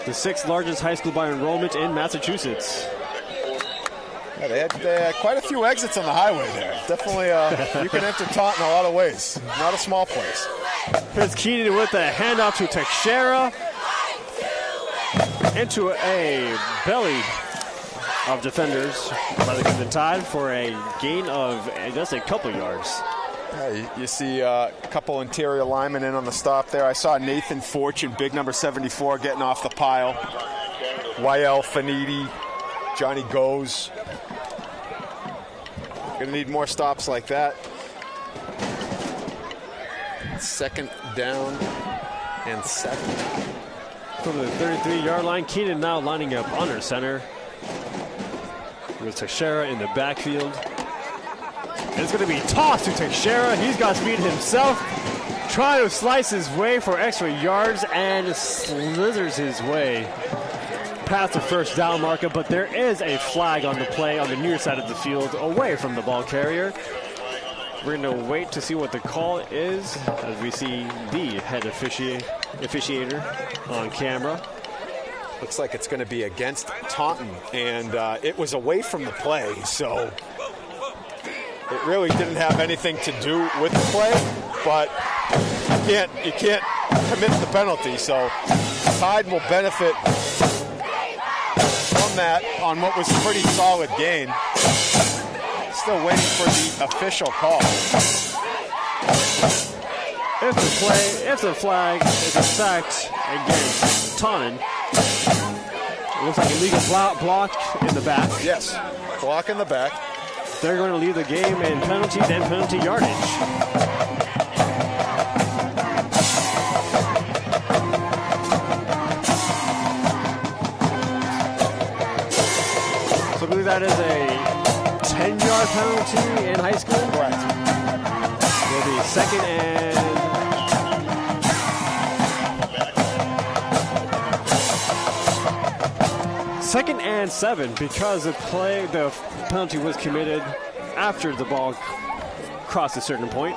The 6th largest high school by enrollment in Massachusetts. Yeah, they had quite a few exits on the highway there. Definitely, you can enter Taunton a lot of ways. Not a small place. Here's Keenan with a handoff to Teixeira. Into a belly of defenders by the Crimson Tide for a gain of just a couple yards. Yeah, you see a couple interior linemen in on the stop there. I saw Nathan Fortune, big number 74, getting off the pile. YL Fanidi, Johnny Goes. Gonna need more stops like that. 2nd down and 7. From the 33-yard line, Keenan now lining up under center with Teixeira in the backfield. And it's going to be tossed to Teixeira. He's got speed himself, trying to slice his way for extra yards and slithers his way past the 1st down marker. But there is a flag on the play on the near side of the field away from the ball carrier. We're going to wait to see what the call is as we see the head officiator on camera. Looks like it's going to be against Taunton, and it was away from the play, so it really didn't have anything to do with the play, but you can't commit the penalty, so Tide will benefit from that on what was a pretty solid gain. Still waiting for the official call. If the flag is in fact against Taunton, it looks like a legal block in the back. Yes, block in the back. They're going to lead the game in penalties and penalty yardage. So I believe that is a 10-yard penalty in high school. Correct. Will be 2nd and 2nd and 7 because the penalty was committed after the ball crossed a certain point.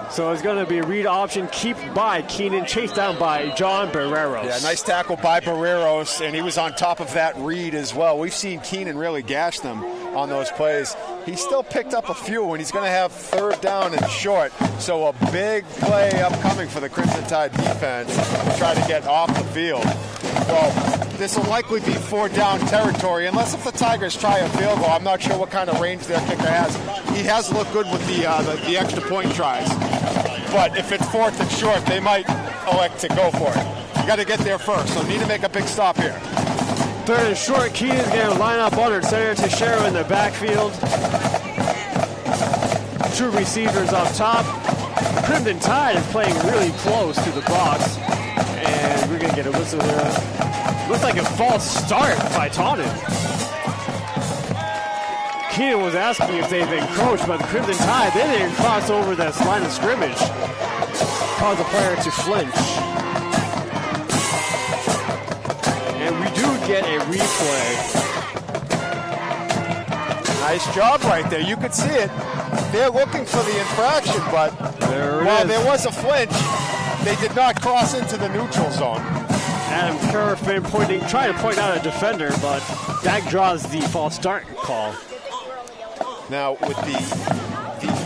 So it's going to be a read option, keep by Keenan, chased down by John Barreros. Yeah, nice tackle by Barreros, and he was on top of that read as well. We've seen Keenan really gash them on those plays. He still picked up a few, and he's going to have third down and short. So a big play upcoming for the Crimson Tide defense to try to get off the field. Well, this will likely be fourth down territory, unless if the Tigers try a field goal. I'm not sure what kind of range their kicker has. He has looked good with the extra point tries. But if it's fourth and short, they might elect to go for it. You got to get there first, so need to make a big stop here. Third and short, Keenan's going to line up under center to Teixeira in the backfield. Two receivers up top. Crimson Tide is playing really close to the box. And we're going to get a whistle here. Looks like a false start by Taunton. Keenan was asking if they've encroached, but the Crimson Tide, they didn't cross over that line of scrimmage. Caused the player to flinch. And we do get a replay. Nice job right there. You could see it. They're looking for the infraction, but while there was a flinch, they did not cross into the neutral zone. Adam Kerfin trying to point out a defender, but that draws the false start call. Now, with the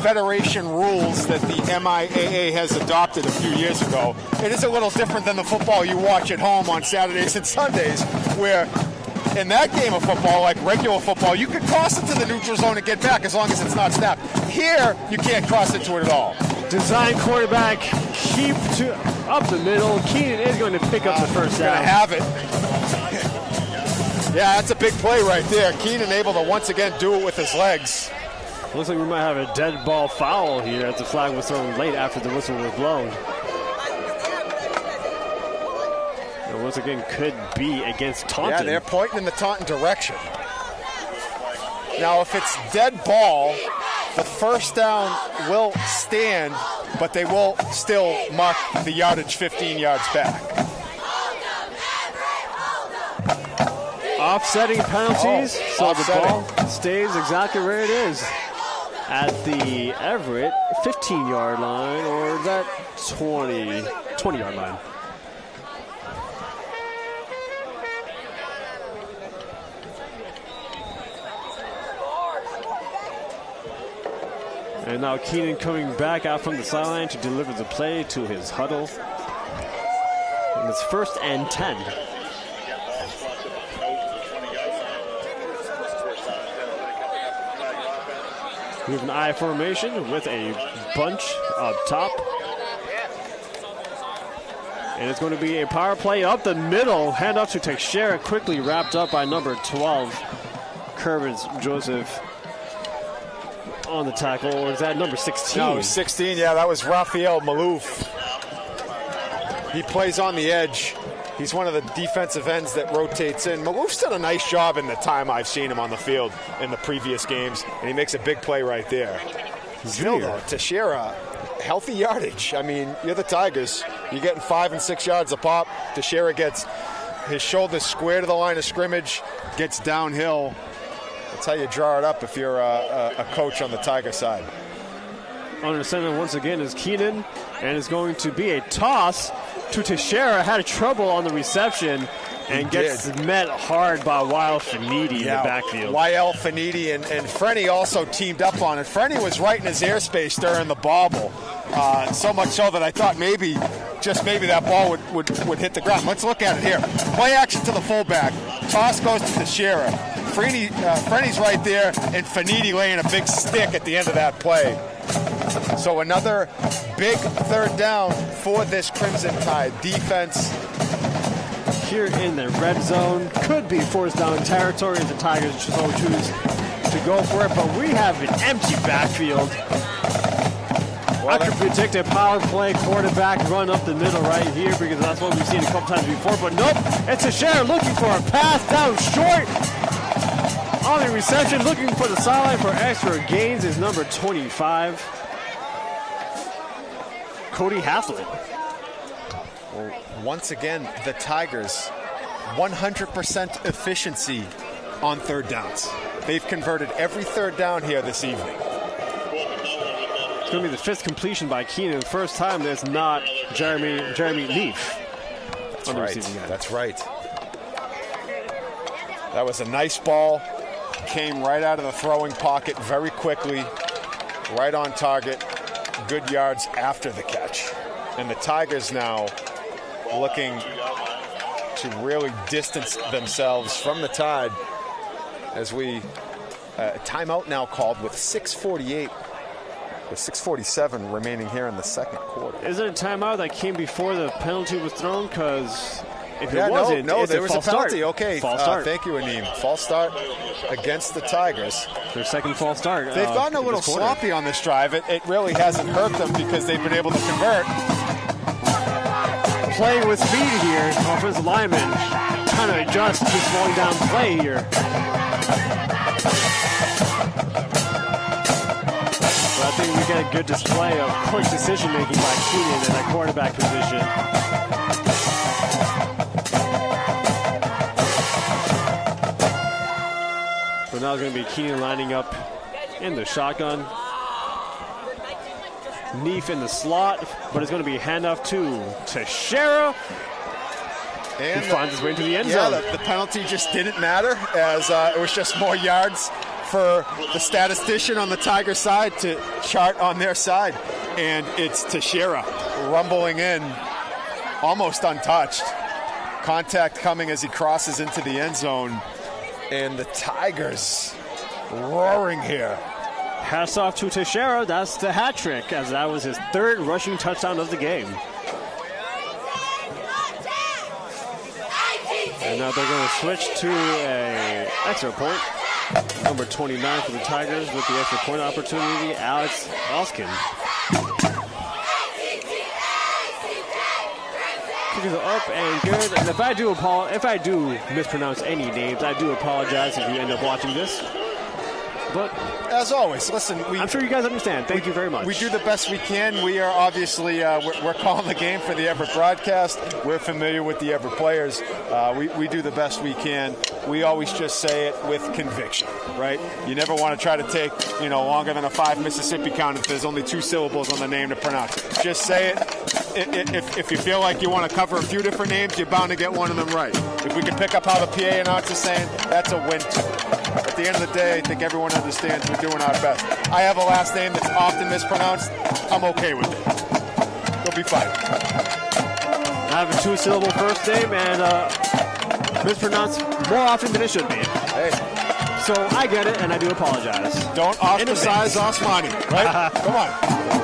federation rules that the MIAA has adopted a few years ago, it is a little different than the football you watch at home on Saturdays and Sundays, where in that game of football, like regular football, you can cross into the neutral zone and get back as long as it's not snapped. Here, you can't cross into it at all. Design quarterback, keep to up the middle. Keenan is going to pick up the first down. Going to have it. Yeah, that's a big play right there. Keenan able to once again do it with his legs. Looks like we might have a dead ball foul here as the flag was thrown late after the whistle was blown. And once again, could be against Taunton. Yeah, they're pointing in the Taunton direction. Now, if it's dead ball, the first down will stand, but they will still mark the yardage 15 yards back. Offsetting penalties, so the ball stays exactly where it is at the Everett 15-yard line, or is that 20-yard line? And now Keenan coming back out from the sideline to deliver the play to his huddle. And it's 1st and 10. We have an I formation with a bunch up top. And it's going to be a power play up the middle. Hand off to Teixeira, quickly wrapped up by number 12, Kervins Joseph on the tackle. Or is that number 16? No, 16, yeah, that was Rafael Malouf. He plays on the edge. He's one of the defensive ends that rotates in. Malouf's done a nice job in the time I've seen him on the field in the previous games, and he makes a big play right there. Still, though, Teixeira, healthy yardage. I mean, you're the Tigers. You're getting 5 and 6 yards a pop. Teixeira gets his shoulders square to the line of scrimmage, gets downhill. That's how you draw it up if you're a coach on the Tiger side. Under center once again is Keenan, and it's going to be a toss to Teixeira. Had trouble on the reception and gets met hard by Wael Fanidi in the backfield. Wael Fanidi and Frenny also teamed up on it. Frenny was right in his airspace during the bobble, so much so that I thought maybe that ball would hit the ground. Let's look at it here. Play action to the fullback. Toss goes to Teixeira. Frenny's right there, and Fanidi laying a big stick at the end of that play. So another big third down for this Crimson Tide defense. Here in the red zone, could be fourth down territory if the Tigers so choose to go for it, but we have an empty backfield. I could predict a power play quarterback run up the middle right here because that's what we've seen a couple times before, but nope, it's Teixeira looking for a pass down short. On the reception, looking for the sideline for extra gains is number 25, Cody Haslett. Well, once again, the Tigers, 100% efficiency on third downs. They've converted every third down here this evening. It's going to be the 5th completion by Keenan. First time that's not Jeremy Neef. That's right. That's right. That was a nice ball. Came right out of the throwing pocket very quickly. Right on target. Good yards after the catch. And the Tigers now looking to really distance themselves from the Tide as we timeout now called with 6:48. With 6:47 remaining here in the second quarter. Is it a timeout that came before the penalty was thrown? Because if it wasn't, no, it's there was a penalty. Start. Okay, false start. Thank you, Aneem. False start against the Tigers. Their second false start. They've gotten a little sloppy on this drive. It really hasn't hurt them because they've been able to convert. Playing with speed here, offensive lineman trying to adjust to slowing down play here. But I think we get a good display of quick decision making by Keenan in that quarterback position. So now it's going to be Keenan lining up in the shotgun. Neef in the slot, but it's going to be handoff to Teixeira. And he finds his way into the end zone. Yeah, the penalty just didn't matter as it was just more yards for the statistician on the Tiger side to chart on their side. And it's Teixeira rumbling in, almost untouched. Contact coming as he crosses into the end zone. And the Tigers roaring here. Hats off to Teixeira. That's the hat trick, as that was his 3rd rushing touchdown of the game. And now they're going to switch to an extra point. Number 29 for the Tigers with the extra point opportunity, Alex Oskin. Kick is up and good. And if I do mispronounce any names, I do apologize if you end up watching this. But as always, listen, I'm sure you guys understand. Thank you very much. We do the best we can. We are obviously we're calling the game for the Everett broadcast. We're familiar with the Everett players. We do the best we can. We always just say it with conviction, right? You never want to try to take longer than a 5 Mississippi count if there's only 2 syllables on the name to pronounce. Just say it. If you feel like you want to cover a few different names, you're bound to get one of them right. If we can pick up how the PA announcer's saying, that's a win too. At the end of the day, I think everyone understands we're doing our best. I have a last name that's often mispronounced. I'm okay with it. You'll be fine. I have a 2-syllable first name and mispronounced more often than it should be. Hey. So I get it, and I do apologize. Don't ostracize Osmani, right? Come on.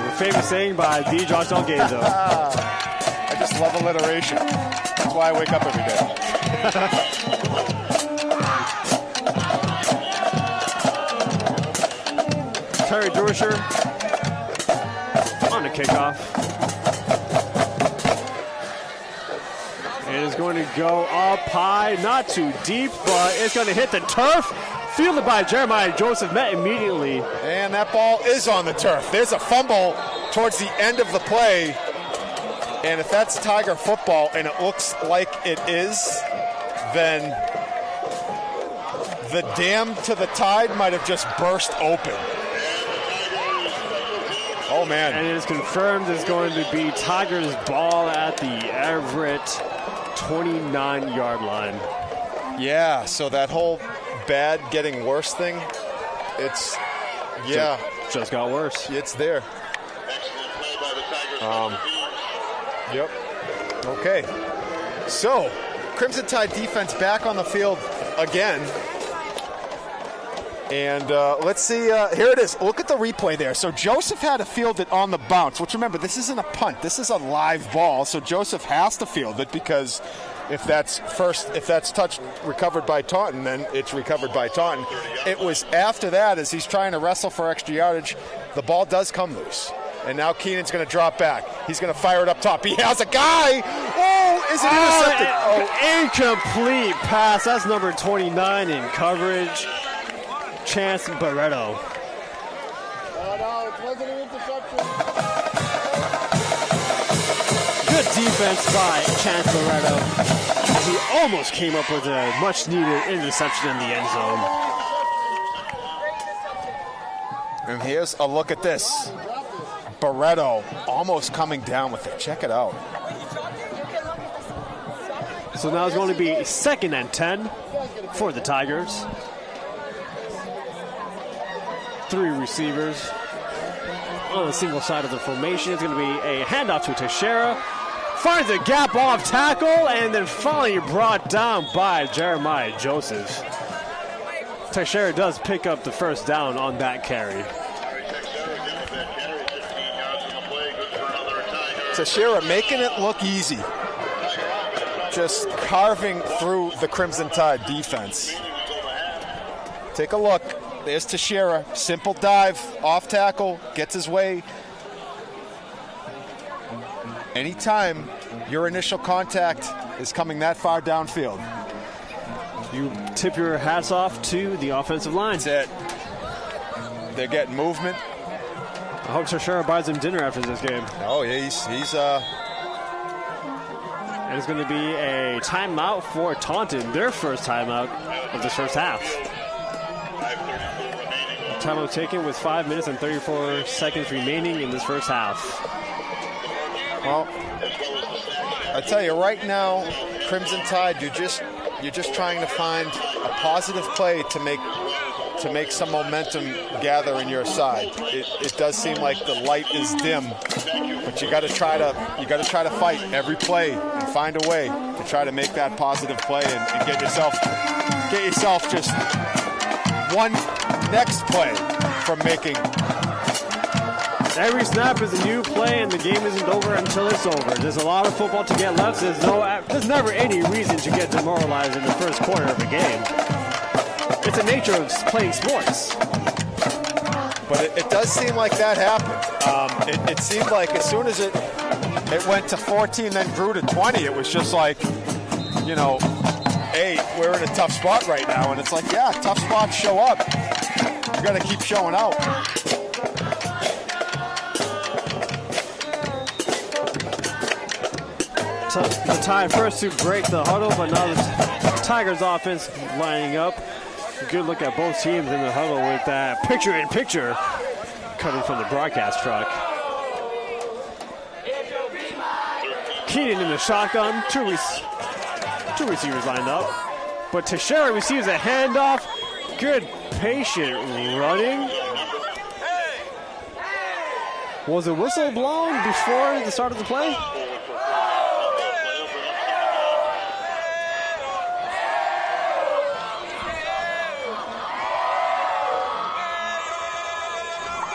The famous saying by D. Josh Algazo. I just love alliteration. That's why I wake up every day. Terry Dorsher on the kickoff. And it's going to go up high, not too deep, but it's going to hit the turf. Fielded by Jeremiah Joseph, met immediately. And that ball is on the turf. There's a fumble towards the end of the play. And if that's Tiger football, and it looks like it is, then the dam to the Tide might have just burst open. Oh, man. And it is confirmed it's going to be Tigers' ball at the Everett 29-yard line. Yeah, so that whole bad getting worse thing, it's, yeah. Just got worse. It's there. Yep. Okay. So, Crimson Tide defense back on the field again. And let's see, here it is. Look at the replay there. So Joseph had to field it on the bounce, which remember, this isn't a punt. This is a live ball, so Joseph has to field it because if that's recovered by Taunton, then it's recovered by Taunton. It was after that, as he's trying to wrestle for extra yardage, the ball does come loose. And now Keenan's going to drop back. He's going to fire it up top. He has a guy. Oh, is it intercepted? Incomplete pass. That's number 29 in coverage. Chance Barreto. No, it wasn't an interception. Good defense by Chance Barreto. He almost came up with a much-needed interception in the end zone. And here's a look at this. Barreto almost coming down with it. Check it out. So now it's going to be 2nd and 10 for the Tigers. 3 receivers on the single side of the formation. It's going to be a handoff to Teixeira. Finds a gap off tackle and then finally brought down by Jeremiah Joseph. Teixeira does pick up the first down on that carry. Teixeira making it look easy. Just carving through the Crimson Tide defense. Take a look. There's Teixeira. Simple dive, off tackle, gets his way. Anytime your initial contact is coming that far downfield, you tip your hats off to the offensive line. That's it. They're getting movement. I hope Teixeira buys him dinner after this game. Oh, yeah, he's And it's going to be a timeout for Taunton, their first timeout of this first half. Timeout taken with 5 minutes and 34 seconds remaining in this first half. Well, I tell you right now, Crimson Tide, you're just trying to find a positive play to make some momentum gather in your side. It does seem like the light is dim, but you got to try to fight every play and find a way to try to make that positive play and get yourself just one next play from making. Every snap is a new play, and the game isn't over until it's over. There's a lot of football to get left. There's never any reason to get demoralized in the first quarter of a game. It's the nature of playing sports. But it does seem like that happened. It seemed like as soon as it went to 14, then grew to 20, it was just like, hey, we're in a tough spot right now. And it's like, yeah, tough spots show up. You got to keep showing out. The Tide first to break the huddle, but now the Tigers offense lining up. Good look at both teams in the huddle with that picture-in-picture coming from the broadcast truck. Keenan in the shotgun, two receivers lined up. But Teixeira receives a handoff. Good patient running. Was a whistle blown before the start of the play?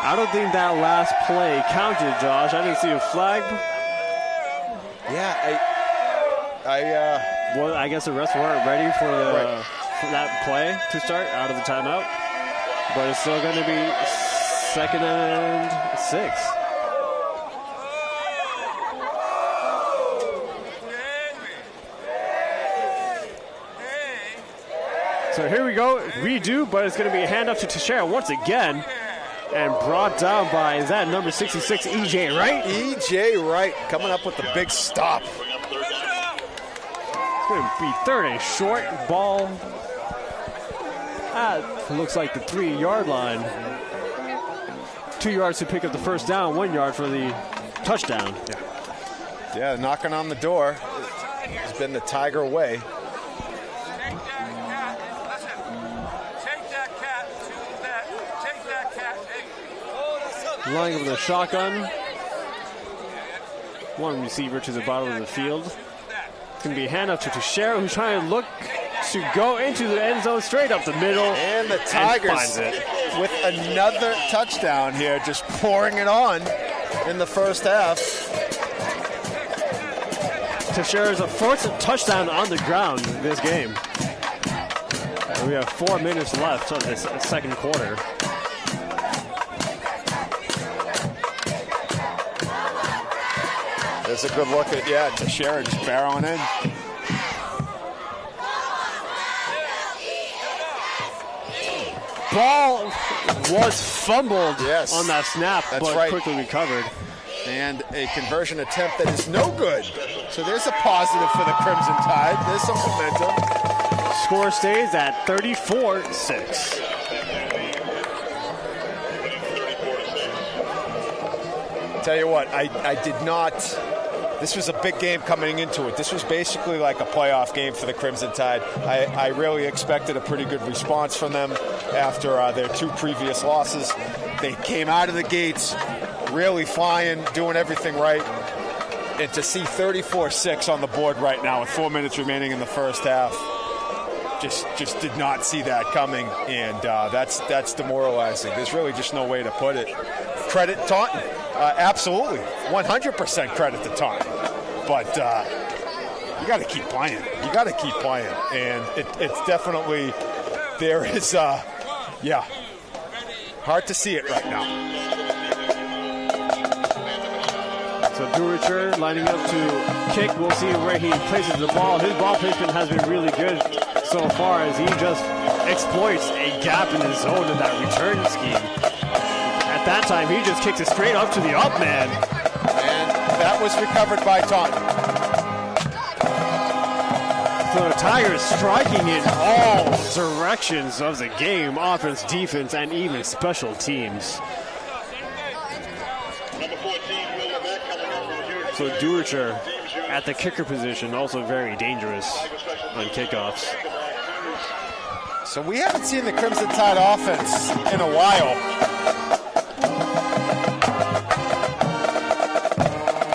I don't think that last play counted, Josh. I didn't see a flag. Yeah, Well, I guess the refs weren't ready for that play to start out of the timeout. But it's still going to be 2nd and 6. So here we go. Redo, but it's going to be a handoff to Teixeira once again. And brought down by, is that number 66, E.J. Wright? E.J. Wright coming up with the big stop. It's going to be 3rd and short. Ball looks like the 3-yard line. 2 yards to pick up the first down, 1 yard for the touchdown. Yeah, knocking on the door has been the Tiger way. Lining up with a shotgun. One receiver to the bottom of the field. It's going to be a handoff to Teixeira, who's trying to look to go into the end zone straight up the middle. And the Tigers with another touchdown here, just pouring it on in the first half. Teixeira's a first touchdown on the ground in this game. And we have 4 minutes left of this second quarter. There's a good look at, Teixeira just barreling in. Ball was fumbled on that snap, but quickly recovered. And a conversion attempt that is no good. So there's a positive for the Crimson Tide. There's some momentum. Score stays at 34-6. Tell you what, I did not. This was a big game coming into it. This was basically like a playoff game for the Crimson Tide. I really expected a pretty good response from them after their 2 previous losses. They came out of the gates really flying, doing everything right. And to see 34-6 on the board right now with 4 minutes remaining in the first half, just did not see that coming, and that's demoralizing. There's really just no way to put it. Credit Taunton, absolutely, 100% credit to Taunton. But you got to keep playing. You got to keep playing, and it's definitely there is hard to see it right now. So Duricher lining up to kick. We'll see where he places the ball. His ball placement has been really good so far as he just exploits a gap in the zone in that return scheme. At that time, he just kicks it straight up to the up man. And that was recovered by Taunton. So the Tigers striking in all directions of the game, offense, defense, and even special teams. So Duricher at the kicker position, also very dangerous on kickoffs. So we haven't seen the Crimson Tide offense in a while.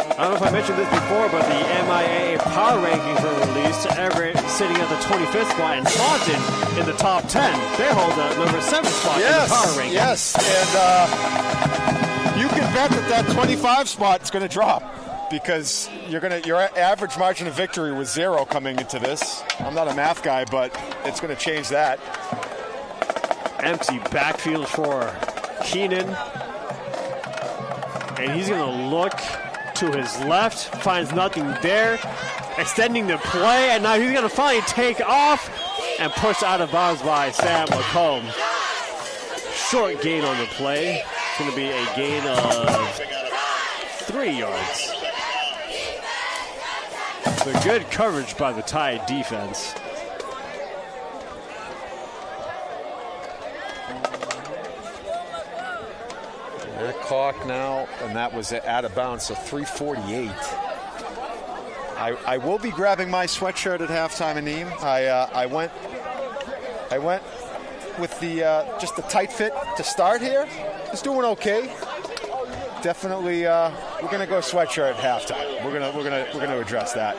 I don't know if I mentioned this before, but the MIAA power rankings were released. Everett sitting at the 25th spot and Taunton in the top 10. They hold the number 7 spot in the power rankings. Yes, and you can bet that 25 spot is going to drop, because your average margin of victory was 0 coming into this. I'm not a math guy, but it's going to change that. Empty backfield for Keenan. And he's going to look to his left, finds nothing there, extending the play, and now he's going to finally take off and push out of bounds by Sam McComb. Short gain on the play. It's going to be a gain of 3 yards. So good coverage by the Tide defense. That clock now, and that was out of bounds, so 3:48. I will be grabbing my sweatshirt at halftime, Aneem. I went with the just the tight fit to start here. It's doing okay. Definitely, we're gonna go sweatshirt at halftime. We're gonna address that.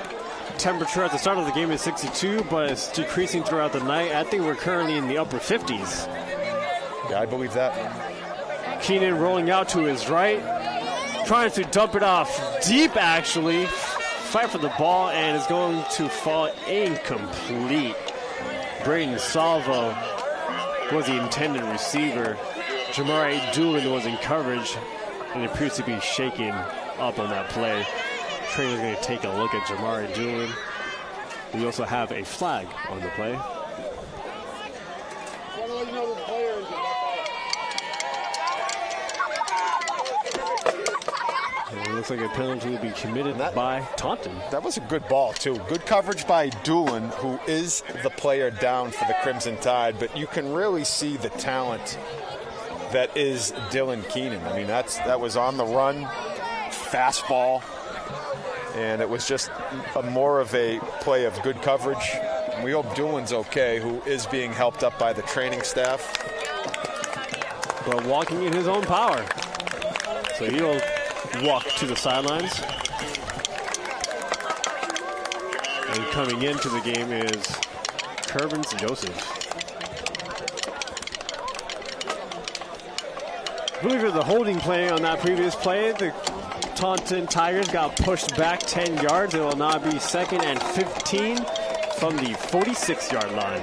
Temperature at the start of the game is 62, but it's decreasing throughout the night. I think we're currently in the upper 50s. Yeah, I believe that. Keenan rolling out to his right, trying to dump it off deep, actually. Fight for the ball, and is going to fall incomplete. Braden Salvo was the intended receiver. Jamari Doolin was in coverage, and appears to be shaken up on that play. Trainer's going to take a look at Jamari Doolin. We also have a flag on the play. It looks like a penalty will be committed by Taunton. That was a good ball, too. Good coverage by Doolin, who is the player down for the Crimson Tide, but you can really see the talent that is Dylan Keenan. I mean, that was on the run, fastball, and it was just more of a play of good coverage. And we hope Doolin's okay, who is being helped up by the training staff. But walking in his own power. So he'll walk to the sidelines. And coming into the game is Kervins Joseph. I believe there's a holding play on that previous play. The Taunton Tigers got pushed back 10 yards. It will now be 2nd and 15 from the 46-yard line.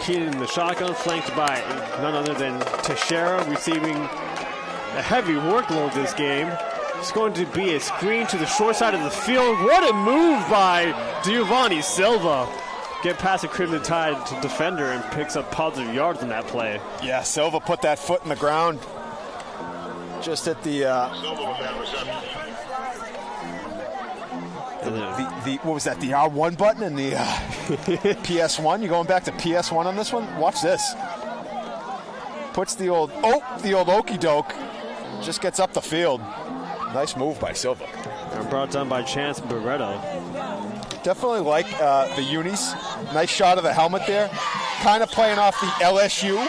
Keenan in the shotgun, flanked by none other than Teixeira, receiving a heavy workload this game. It's going to be a screen to the short side of the field. What a move by Giovanni Silva. Get past the Crimson Tide to defender and picks up positive yards in that play. Yeah, Silva put that foot in the ground. Just hit the what was that? The R1 button and the PS1. You going back to PS1 on this one? Watch this. Puts the old okey doke. Just gets up the field. Nice move by Silva. And brought down by Chance Barreto. Definitely like the unis. Nice shot of the helmet there. Kind of playing off the LSU.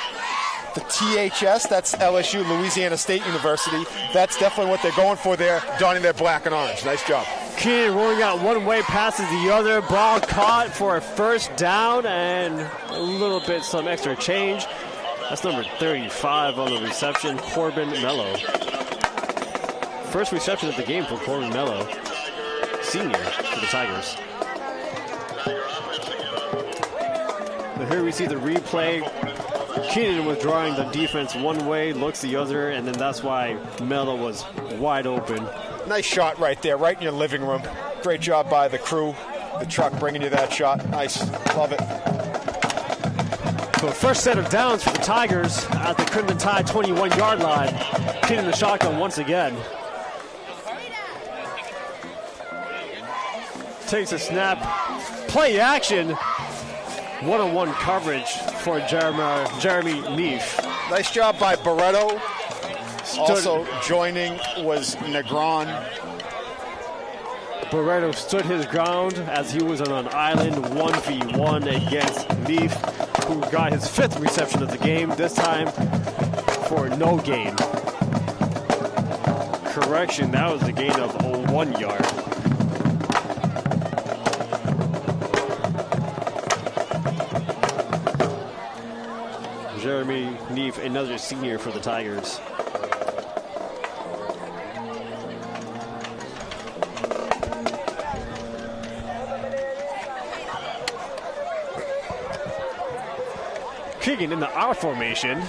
The THS, that's LSU, Louisiana State University. That's definitely what they're going for there, donning their black and orange. Nice job. Keenan rolling out one way, passes the other. Ball caught for a first down and a little bit some extra change. That's number 35 on the reception, Corbin Mello. First reception of the game for Corbin Mello, senior for the Tigers. So here we see the replay. Keenan was drawing the defense one way, looks the other, and then that's why Mello was wide open. Nice shot right there, right in your living room. Great job by the crew, the truck bringing you that shot. Nice, love it. So first set of downs for the Tigers at the Crimson Tide 21-yard line. Keenan the shotgun once again. Takes a snap, play action. One-on-one coverage for Jeremy Neef. Nice job by Barreto. Also joining was Negron. Barreto stood his ground as he was on an island 1v1 against Neef, who got his 5th reception of the game, this time for no gain. Correction, that was a gain of 1 yard. Jeremy Neef, another senior for the Tigers. Kicking in the R formation.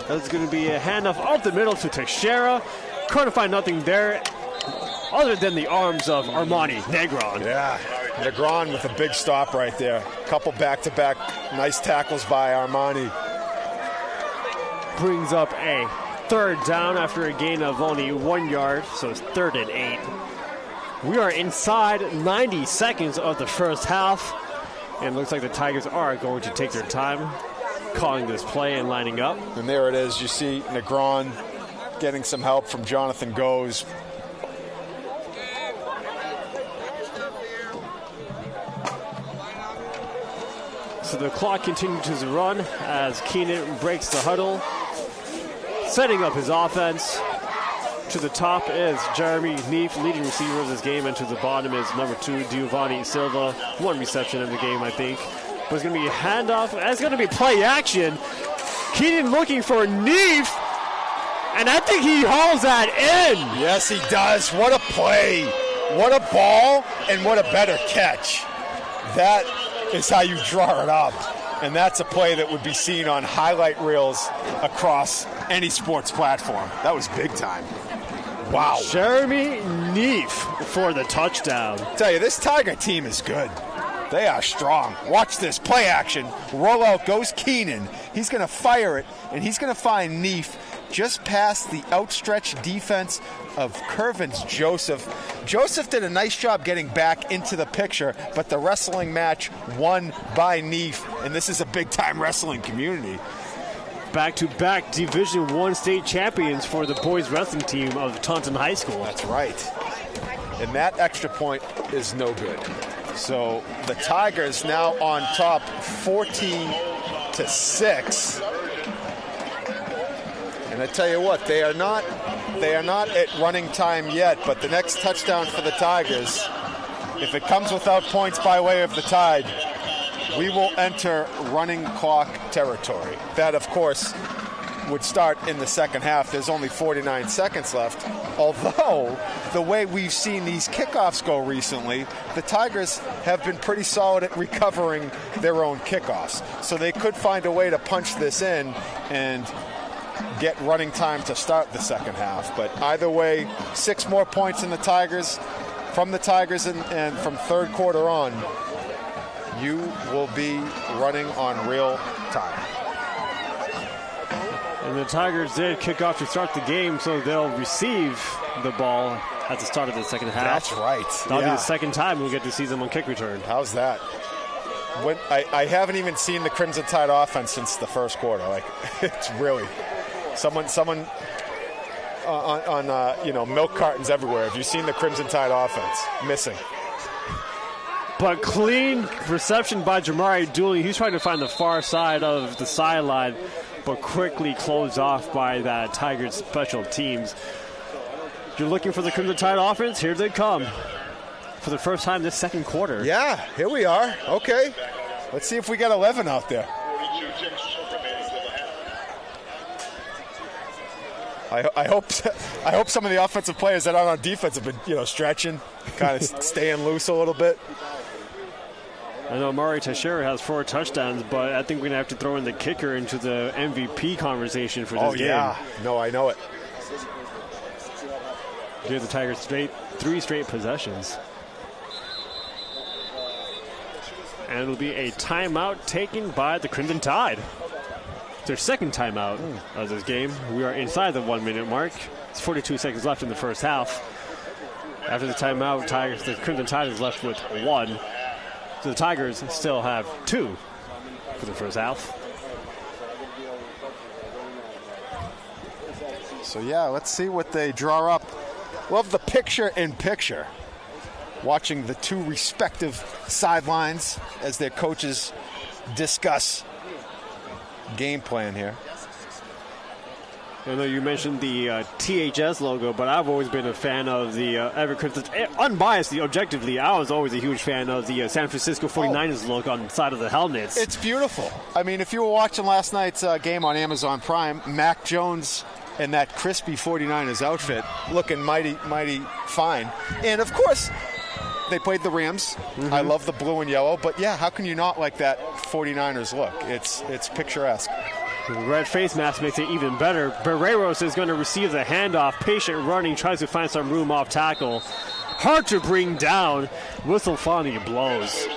That's going to be a handoff up the middle to Teixeira. Couldn't find nothing there other than the arms of Armani Negron. Yeah, Negron with a big stop right there. Couple back-to-back nice tackles by Armani. Brings up a 3rd down after a gain of only 1 yard, so it's 3rd and 8. We are inside 90 seconds of the first half, and it looks like the Tigers are going to take their time calling this play and lining up. And there it is. You see Negron getting some help from Jonathan Goes. So the clock continues to run as Keenan breaks the huddle, setting up his offense. To the top is Jeremy Neef, leading receiver of this game, and to the bottom is number 2, Giovanni Silva. 1 reception of the game, I think. But it's going to be a handoff. It's going to be play action. Keenan looking for Neef, and I think he hauls that in. Yes, he does. What a play. What a ball, and what a better catch. That is how you draw it up. And that's a play that would be seen on highlight reels across any sports platform. That was big time. Wow. Jeremy Neef for the touchdown. I tell you, this Tiger team is good. They are strong. Watch this. Play action. Roll out goes Keenan. He's going to fire it, and he's going to find Neef just past the outstretched defense of Curvins Joseph. Joseph did a nice job getting back into the picture, but the wrestling match won by Neef, and this is a big-time wrestling community. Back-to-back Division I state champions for the boys wrestling team of Taunton High School. That's right. And that extra point is no good. So the Tigers now on top 14-6. And I tell you what, they are not at running time yet, but the next touchdown for the Tigers, if it comes without points by way of the Tide, we will enter running clock territory. That, of course, would start in the second half. There's only 49 seconds left. Although, the way we've seen these kickoffs go recently, the Tigers have been pretty solid at recovering their own kickoffs. So they could find a way to punch this in and get running time to start the second half. But either way, 6 more points in the Tigers, from the Tigers and from third quarter on, you will be running on real time. And the Tigers did kick off to start the game, so they'll receive the ball at the start of the second half. That's right. That'll be the second time we'll get to see them on kick return. How's that? I haven't even seen the Crimson Tide offense since the first quarter. Like, it's really someone on milk cartons everywhere. Have you seen the Crimson Tide offense? Missing. But clean reception by Jamari Dooley. He's trying to find the far side of the sideline, but quickly closed off by that Tigers special teams. If you're looking for the Crimson Tide offense, here they come. For the first time this second quarter. Yeah, here we are. Okay. Let's see if we got 11 out there. I hope some of the offensive players that are on defense have been, stretching, kind of staying loose a little bit. I know Mari Teixeira has 4 touchdowns, but I think we're going to have to throw in the kicker into the MVP conversation for this game. Oh, yeah. No, I know it. Give the Tigers 3 straight possessions. And it'll be a timeout taken by the Crimson Tide. It's their second timeout of this game. We are inside the 1-minute mark. It's 42 seconds left in the first half. After the timeout, the Crimson Tide is left with 1. So the Tigers still have 2 for the first half. So, yeah, let's see what they draw up. Love the picture-in-picture. Watching the 2 respective sidelines as their coaches discuss game plan here. I know you mentioned the THS logo, but I've always been a fan of the Everett Crimson. Unbiasedly, objectively, I was always a huge fan of the San Francisco 49ers logo on the side of the helmets. It's beautiful. I mean, if you were watching last night's game on Amazon Prime, Mac Jones in that crispy 49ers outfit looking mighty, mighty fine. And, of course, they played the Rams. Mm-hmm. I love the blue and yellow. But, yeah, how can you not like that 49ers look? It's picturesque. The red face mask makes it even better. Barreros is going to receive the handoff. Patient running, tries to find some room off tackle. Hard to bring down. Whistle finally blows.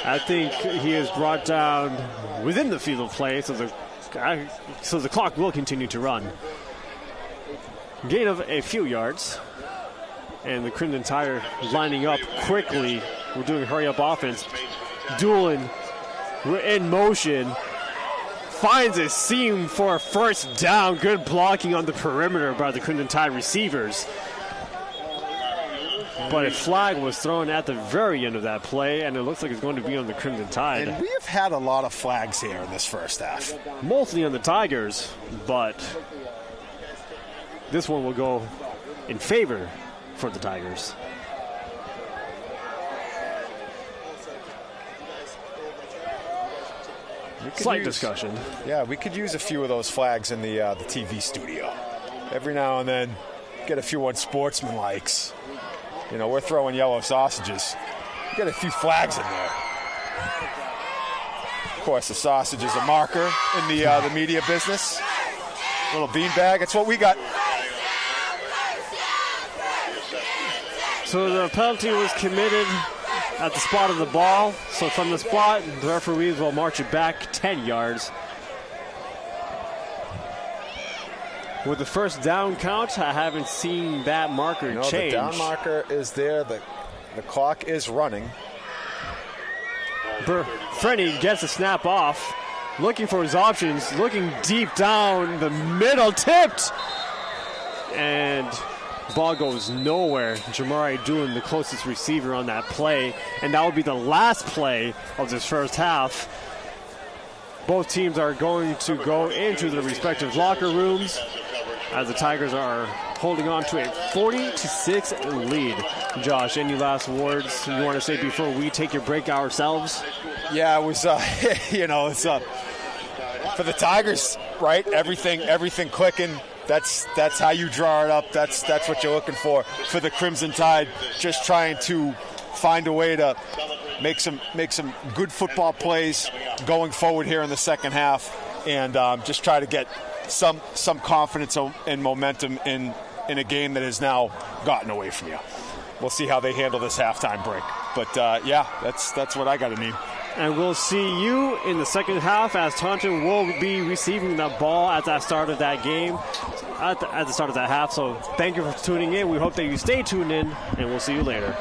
I think he is brought down within the field of play, so the clock will continue to run. Gain of a few yards. And the Crimson Tide lining up quickly. We're doing hurry-up offense. Doolin, we're in motion. Finds a seam for a first down. Good blocking on the perimeter by the Crimson Tide receivers. But a flag was thrown at the very end of that play, and it looks like it's going to be on the Crimson Tide. And we have had a lot of flags here in this first half. Mostly on the Tigers, but this one will go in favor for the Tigers. Slight discussion. Yeah, we could use a few of those flags in the TV studio. Every now and then, get a few unsportsman likes. We're throwing yellow sausages. Get a few flags in there. Of course, the sausage is a marker in the media business. Little beanbag. It's what we got. So the penalty was committed at the spot of the ball. So from the spot, the referees will march it back 10 yards. With the first down count, I haven't seen that marker change. The down marker is there. The clock is running. Frenny gets the snap off, looking for his options, looking deep down the middle, tipped. And ball goes nowhere. Jamari Doolin, the closest receiver on that play, and that will be the last play of this first half. Both teams are going to go into their respective locker rooms as the Tigers are holding on to a 40-6 lead. Josh, any last words you want to say before we take your break ourselves? Yeah, it was, it's for the Tigers, right? Everything clicking. That's how you draw it up. That's what you're looking for. For the Crimson Tide, just trying to find a way to make some good football plays going forward here in the second half, and just try to get some confidence and momentum in a game that has now gotten away from you. We'll see how they handle this halftime break. But, that's what I got to name. And we'll see you in the second half as Taunton will be receiving the ball at the start of that game, at the start of that half. So thank you for tuning in. We hope that you stay tuned in, and we'll see you later.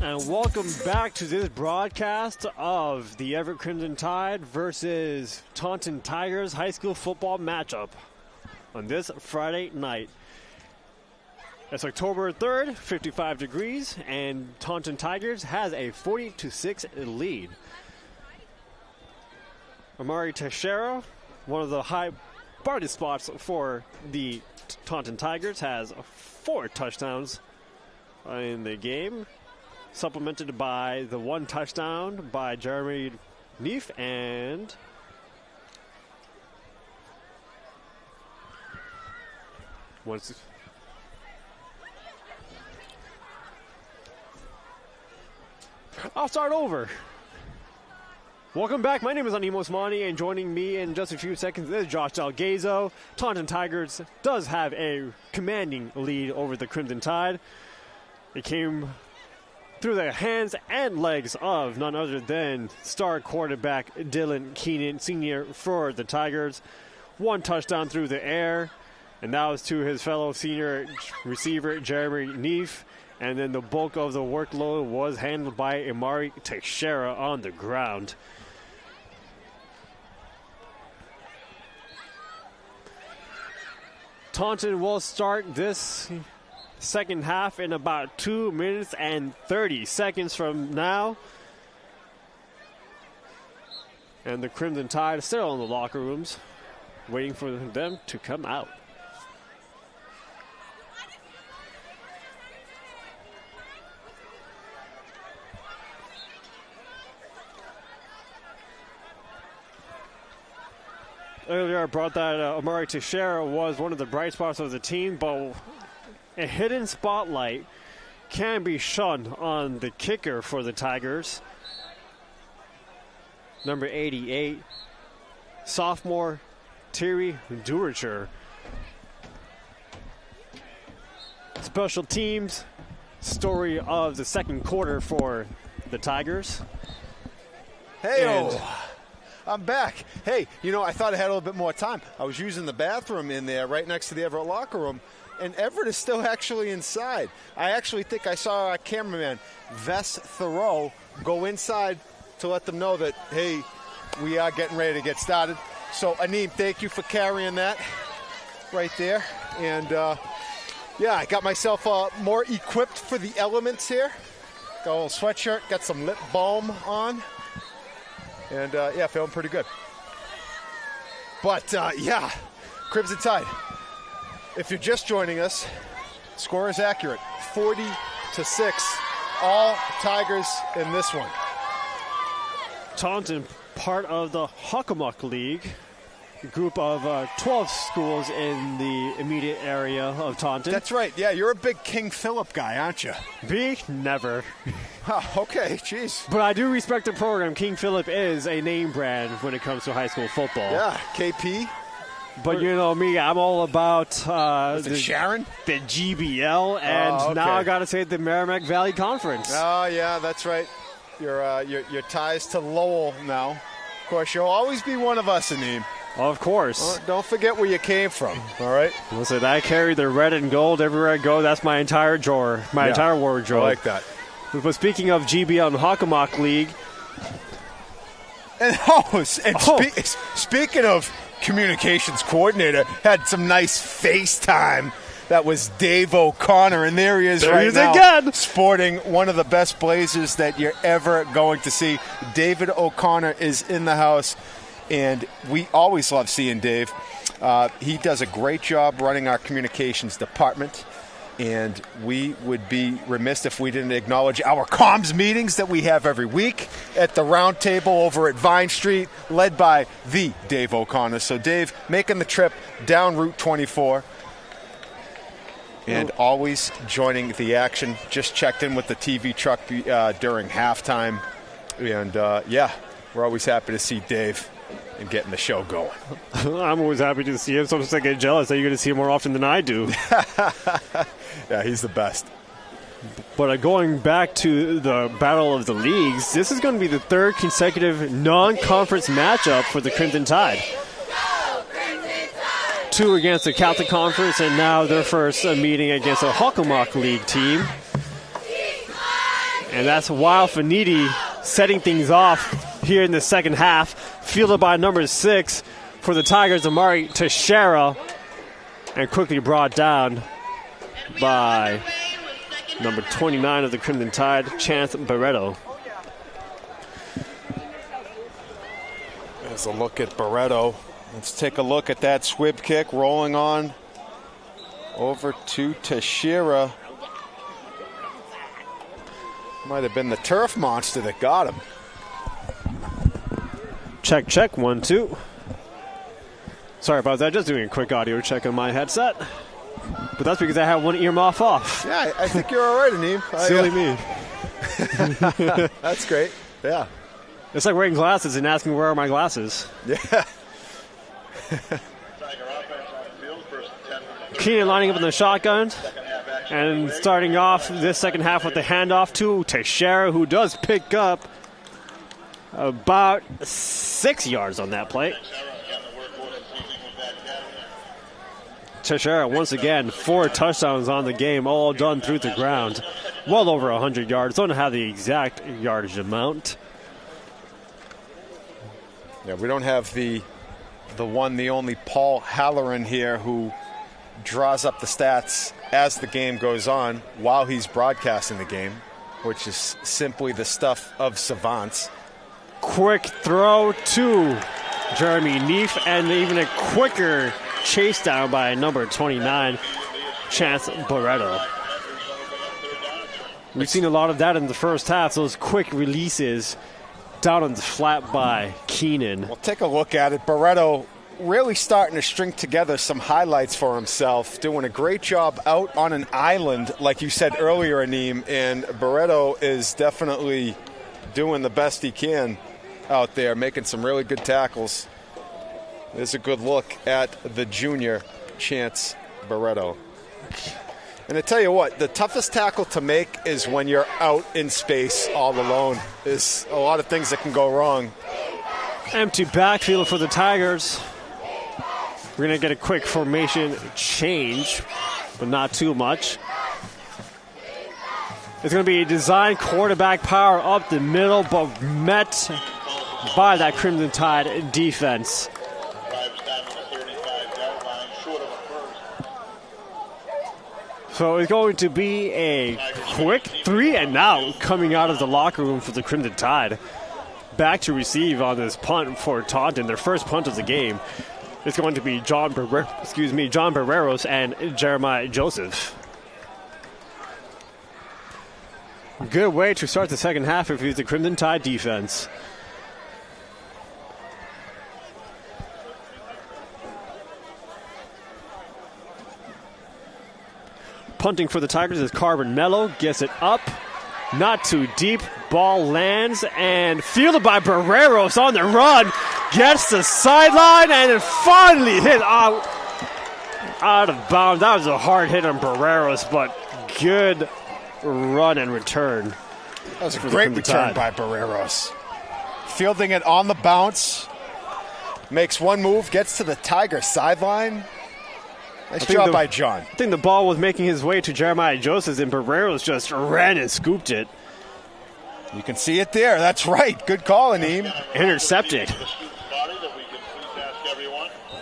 And welcome back to this broadcast of the Everett Crimson Tide versus Taunton Tigers high school football matchup on this Friday night. It's October 3rd, 55 degrees, and Taunton Tigers has a 40-6 lead. Amari Teixeira, one of the high brightest spots for the Taunton Tigers, has 4 touchdowns in the game, supplemented by the 1 touchdown by Jeremy Neef and I'll start over. Welcome back. My name is Animo Osmani, and joining me in just a few seconds is Josh Delgazo. Taunton Tigers does have a commanding lead over the Crimson Tide. It came through the hands and legs of none other than star quarterback Dylan Keenan, senior for the Tigers. 1 touchdown through the air, and that was to his fellow senior receiver Jeremy Neef. And then the bulk of the workload was handled by Amari Teixeira on the ground. Taunton will start this second half in about 2 minutes and 30 seconds from now. And the Crimson Tide still in the locker rooms, waiting for them to come out. Earlier I brought that Amari Teixeira was one of the bright spots of the team, but a hidden spotlight can be shunned on the kicker for the Tigers. Number 88, sophomore Terry Duricher. Special teams, story of the second quarter for the Tigers. Hey, I'm back. Hey, I thought I had a little bit more time. I was using the bathroom in there right next to the Everett locker room, and Everett is still actually inside. I actually think I saw our cameraman, Vess Thoreau, go inside to let them know that, hey, we are getting ready to get started. So, Aneem, thank you for carrying that right there. And, I got myself more equipped for the elements here. Got a little sweatshirt, got some lip balm on. And, feeling pretty good. But, Crimson Tide, if you're just joining us, score is accurate. 40-6, all Tigers in this one. Taunton, part of the Hockomock League, a group of 12 schools in the immediate area of Taunton. That's right. Yeah, you're a big King Philip guy, aren't you? Me? Never. Okay, jeez. But I do respect the program. King Philip is a name brand when it comes to high school football. Yeah, KP. But you know me, I'm all about Sharon? The GBL, and now I got to say the Merrimack Valley Conference. Oh, yeah, that's right. Your ties to Lowell now. Of course, you'll always be one of us, Aneem. Of course. Don't forget where you came from, all right? Listen, I carry the red and gold everywhere I go. That's my entire drawer, entire wardrobe. I like that. But speaking of GBL and Hockomock League. Speaking of communications coordinator, had some nice FaceTime. That was Dave O'Connor, and there he is right now, again, sporting one of the best blazers that you're ever going to see. David O'Connor is in the house. And we always love seeing Dave. He does a great job running our communications department. And we would be remiss if we didn't acknowledge our comms meetings that we have every week at the round table over at Vine Street, led by the Dave O'Connor. So, Dave, making the trip down Route 24 and always joining the action. Just checked in with the TV truck during halftime. And, we're always happy to see Dave and getting the show going. I'm always happy to see him. Sometimes I get jealous that you're going to see him more often than I do. Yeah, he's the best. But going back to the Battle of the Leagues, this is going to be the 3rd consecutive non-conference matchup for the Crimson Tide. 2 against the Catholic Conference, and now their first meeting against a Hockomock League team. And that's Wild Finiti setting things off here in the second half. Fielded by number 6 for the Tigers, Amari Teixeira. And quickly brought down by number 29 of the Crimson Tide, Chance Barreto. There's a look at Barreto. Let's take a look at that squib kick rolling on over to Teixeira. Might have been the turf monster that got him. Check, check, 1, 2. Sorry about that, just doing a quick audio check on my headset. But that's because I have one ear muff off. Yeah, I think you're all right, Aneem. Silly me. That's great, yeah. It's like wearing glasses and asking where are my glasses. Yeah. Keenan lining up in the shotgun. And starting off this second half with the handoff to Teixeira, who does pick up about 6 yards on that play. Teixeira, once again, 4 touchdowns on the game, all done through the ground. Well over 100 yards. Don't have the exact yardage amount. Yeah, we don't have the one, the only Paul Halloran here who draws up the stats as the game goes on while he's broadcasting the game, which is simply the stuff of savants. Quick throw to Jeremy Neef, and even a quicker chase down by number 29, Chance Barreto. We've seen a lot of that in the first half, those quick releases down on the flat by Keenan. We'll take a look at it. Barreto really starting to string together some highlights for himself, doing a great job out on an island, like you said earlier, Aneem, and Barreto is definitely doing the best he can out there, making some really good tackles. There's a good look at the junior, Chance Barreto. And I tell you what, the toughest tackle to make is when you're out in space all alone. There's a lot of things that can go wrong. Empty backfield for the Tigers. We're going to get a quick formation change, but not too much. It's going to be a design quarterback power up the middle, but met by that Crimson Tide defense. So it's going to be a quick 3 and out coming out of the locker room for the Crimson Tide. Back to receive on this punt for Taunton, their first punt of the game. It's going to be John Barreros and Jeremiah Joseph. Good way to start the second half if he's the Crimson Tide defense. Punting for the Tigers is Carbon Mello. Gets it up. Not too deep. Ball lands and fielded by Barreros on the run. Gets the sideline and it finally hit out of bounds. That was a hard hit on Barreros, but good run and return. That was a great return by Barreros. Fielding it on the bounce. Makes one move, gets to the Tiger sideline. Nice job by John. I think the ball was making his way to Jeremiah Joseph, and Barreros just ran and scooped it. You can see it there. That's right. Good call, Aneem. Intercepted.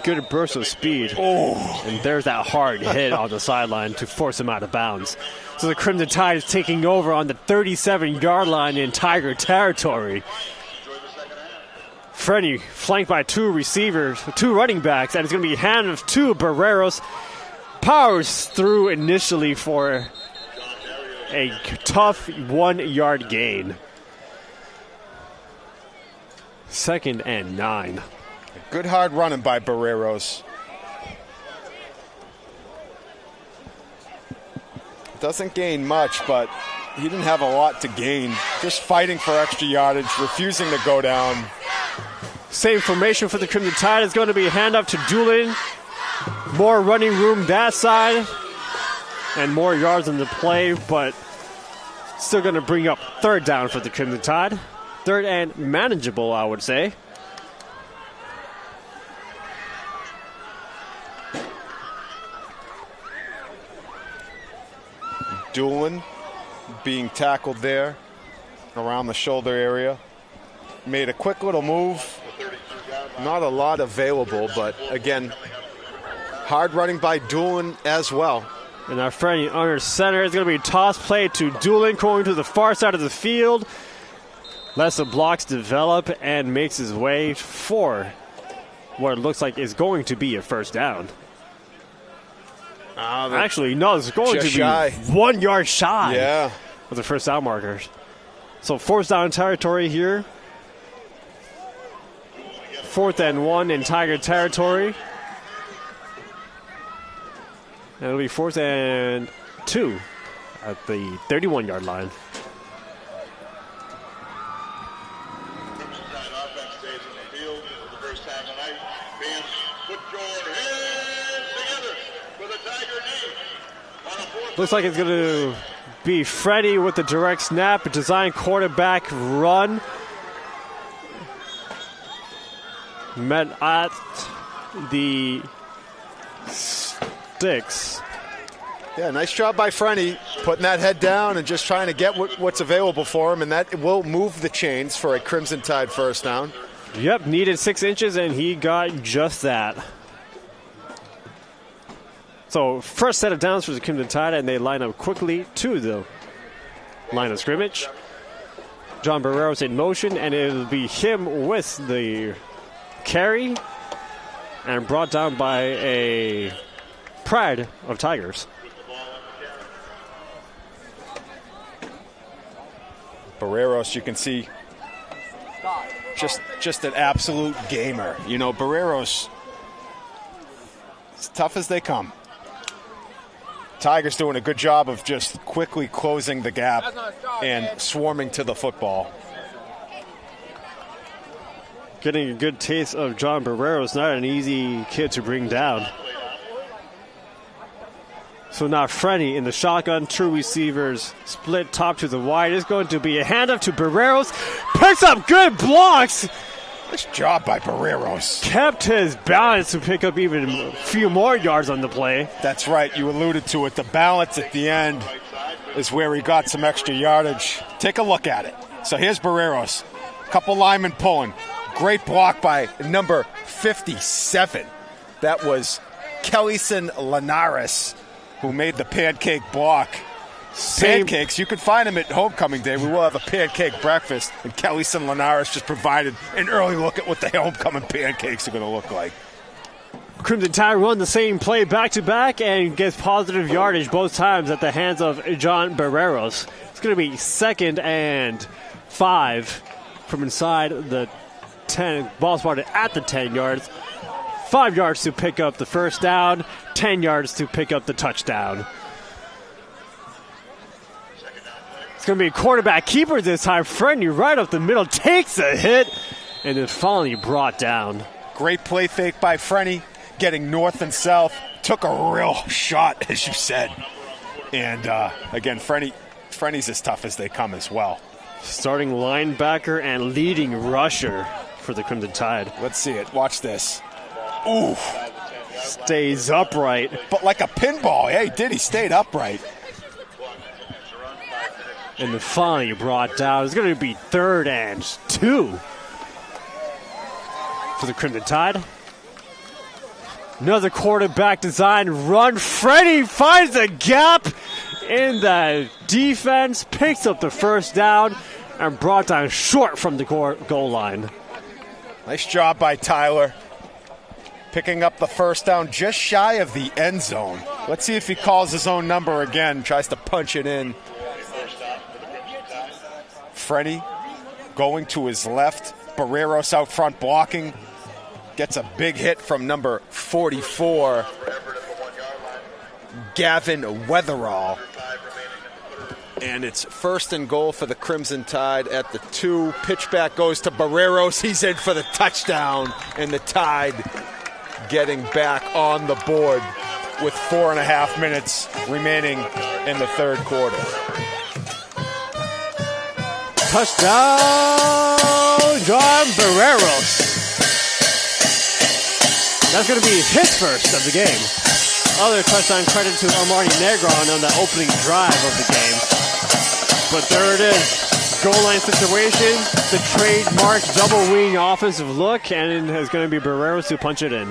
Good burst of speed. Oh. And there's that hard hit on the sideline to force him out of bounds. So the Crimson Tide is taking over on the 37-yard line in Tiger territory. Freddy flanked by 2 receivers, 2 running backs, and it's going to be handoff to Barreros. Powers through initially for a tough 1-yard gain. 2nd and 9. Good hard running by Barreros. Doesn't gain much, but he didn't have a lot to gain. Just fighting for extra yardage, refusing to go down. Same formation for the Crimson Tide. It's going to be a handoff to Doolin. More running room that side. And more yards in the play, but still going to bring up 3rd down for the Crimson Tide. 3rd and manageable, I would say. Doolin being tackled there around the shoulder area. Made a quick little move. Not a lot available, but again, hard running by Doolin as well. And our friend under center is going to be a toss play to Doolin going to the far side of the field. Lets the blocks develop and makes his way for what it looks like is going to be a first down. Actually, no, it's going to be 1 yard shy of the first down markers. So fourth down territory here. 4th and 1 in Tiger territory. And it'll be 4th and 2 at the 31-yard line. Looks like it's going to be Freddie with the direct snap, a design quarterback run. Met at the sticks. Yeah, nice job by Frenny, putting that head down and just trying to get what's available for him, and that will move the chains for a Crimson Tide first down. Yep, needed 6 inches, and he got just that. So first set of downs for the Crimson Tide, and they line up quickly to the line of scrimmage. John Barrero's in motion, and it'll be him with the carry and brought down by a pride of Tigers. Barreros, you can see, just an absolute gamer. You know, Barreros, as tough as they come. Tigers doing a good job of just quickly closing the gap and swarming to the football. Getting a good taste of John Barrero's not an easy kid to bring down. So now Frenny in the shotgun, 2 receivers, split top to the wide. It's going to be a handoff to Barreros. Picks up good blocks. Nice job by Barreros. Kept his balance to pick up even a few more yards on the play. That's right, you alluded to it. The balance at the end is where he got some extra yardage. Take a look at it. So here's Barreros. Couple linemen pulling. Great block by number 57. That was Kellyson Linares, who made the pancake block. Pancakes, you can find them at homecoming day. We will have a pancake breakfast, and Kellyson Linares just provided an early look at what the homecoming pancakes are going to look like. Crimson Tide run the same play back-to-back and gets positive yardage both times at the hands of John Barreros. It's going to be 2nd and 5 from inside the 10. Ball spotted at the 10 yards. 5 yards to pick up the first down, 10 yards to pick up the touchdown. It's going to be a quarterback keeper this time. Frenny right up the middle, takes a hit, and is finally brought down. Great play fake by Frenny, getting north and south. Took a real shot, as you said. And again, Frenny's as tough as they come as well. Starting linebacker and leading rusher for the Crimson Tide. Let's see it. Watch this. Ooh. Stays upright. But like a pinball. Yeah, he did. He stayed upright. And then finally brought down. It's going to be 3rd and 2 for the Crimson Tide. Another quarterback design run. Frenny finds a gap in the defense, picks up the first down, and brought down short from the goal line. Nice job by Tyler. Picking up the first down just shy of the end zone. Let's see if he calls his own number again, tries to punch it in. Frenny going to his left. Barreros out front blocking. Gets a big hit from number 44, Gavin Weatherall. And it's 1st and goal for the Crimson Tide at the 2. Pitchback goes to Barreros. He's in for the touchdown. And the Tide getting back on the board with 4.5 minutes remaining in the 3rd quarter. Touchdown, John Barreros. That's going to be his first of the game. Other touchdown credit to Armani Negron on the opening drive of the game. But there it is. goal line situation. The trademark double wing offensive look, and it's going to be Barreros to punch it in.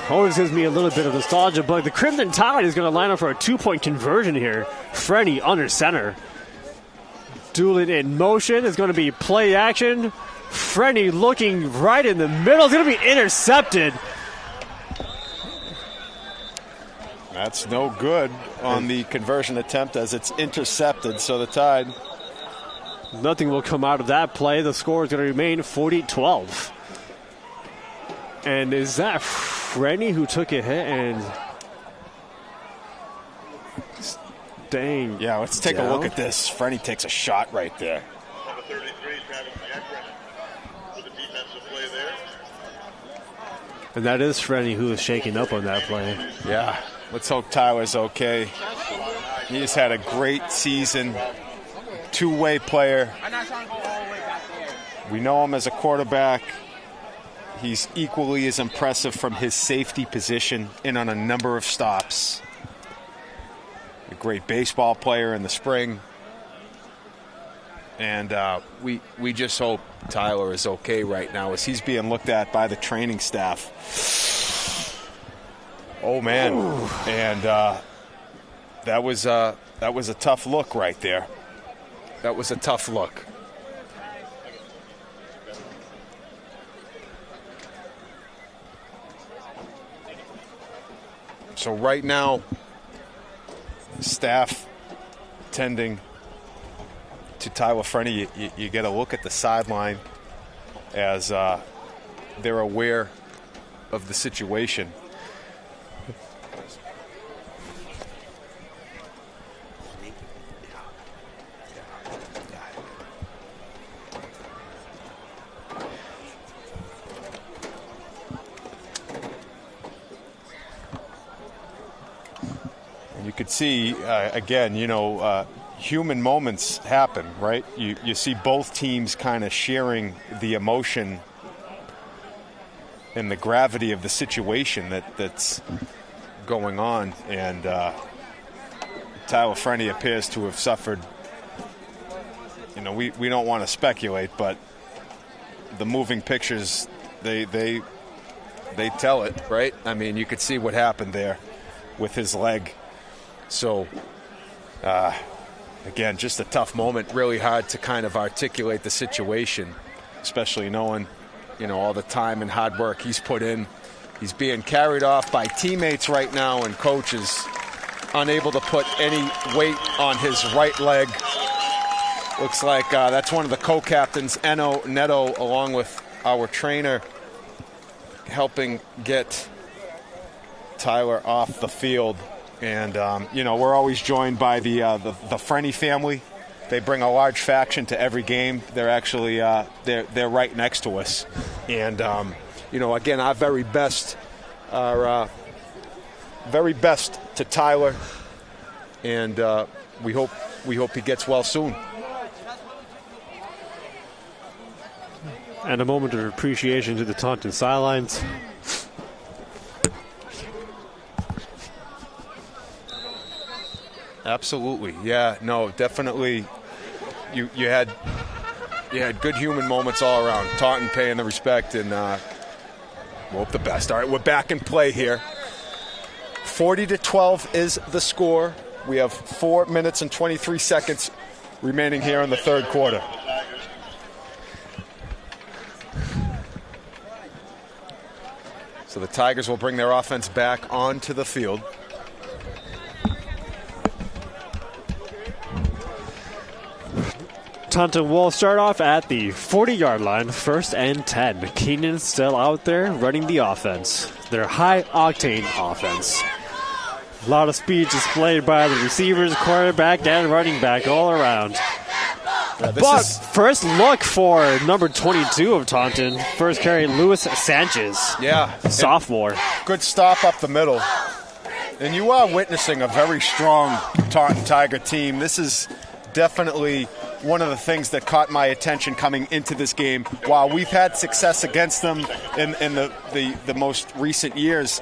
Always gives me a little bit of nostalgia, but the Crimson Tide is going to line up for a 2-point conversion here. Frenny under center. Doolin in motion. It's going to be play action. Frenny looking right in the middle. It's going to be intercepted. That's no good on the conversion attempt as it's intercepted, so the Tide. Nothing will come out of that play. The score is going to remain 40-12. And is that Frenny who took a hit and... Dang. Yeah, let's take a look at this. Frenny takes a shot right there. Number 33, Travis with the defensive play there. And that is Frenny who is shaking up on that play. Yeah, let's hope Tyler's okay. He just had a great season. Two-way player. We know him as a quarterback. He's equally as impressive from his safety position in on a number of stops. A great baseball player in the spring. And we just hope Tyler is okay right now as he's being looked at by the training staff. Oh, man. Ooh. And that was a tough look right there. That was a tough look. So right now, staff tending to Tyler Frenny, you get a look at the sideline as they're aware of the situation. You could see, again, human moments happen, right? You see both teams kind of sharing the emotion and the gravity of the situation that's going on. And Tyler Frenny appears to have suffered, we don't want to speculate, but the moving pictures, they tell it, right? I mean, you could see what happened there with his leg. So, again, just a tough moment. Really hard to kind of articulate the situation, especially knowing, all the time and hard work he's put in. He's being carried off by teammates right now, and coach is unable to put any weight on his right leg. Looks like that's one of the co-captains, Eno Neto, along with our trainer, helping get Tyler off the field. And, we're always joined by the Frenny family. They bring a large faction to every game. They're actually they're right next to us. And, again, our very best to Tyler. And we hope he gets well soon. And a moment of appreciation to the Taunton sidelines. Absolutely, yeah, no, definitely. You had good human moments all around. Taunton paying the respect, and we'll hope the best. All right, we're back in play here. 40-12 is the score. We have 4 minutes and 23 seconds remaining here in the third quarter. So the Tigers will bring their offense back onto the field. Taunton will start off at the 40-yard line, 1st and 10. Keenan still out there running the offense. Their high-octane offense. A lot of speed displayed by the receivers, quarterback, and running back all around. First look for number 22 of Taunton. First carry, Luis Sanchez. Yeah. Sophomore. Good stop up the middle. And you are witnessing a very strong Taunton Tiger team. This is definitely one of the things that caught my attention coming into this game. While we've had success against them in the most recent years,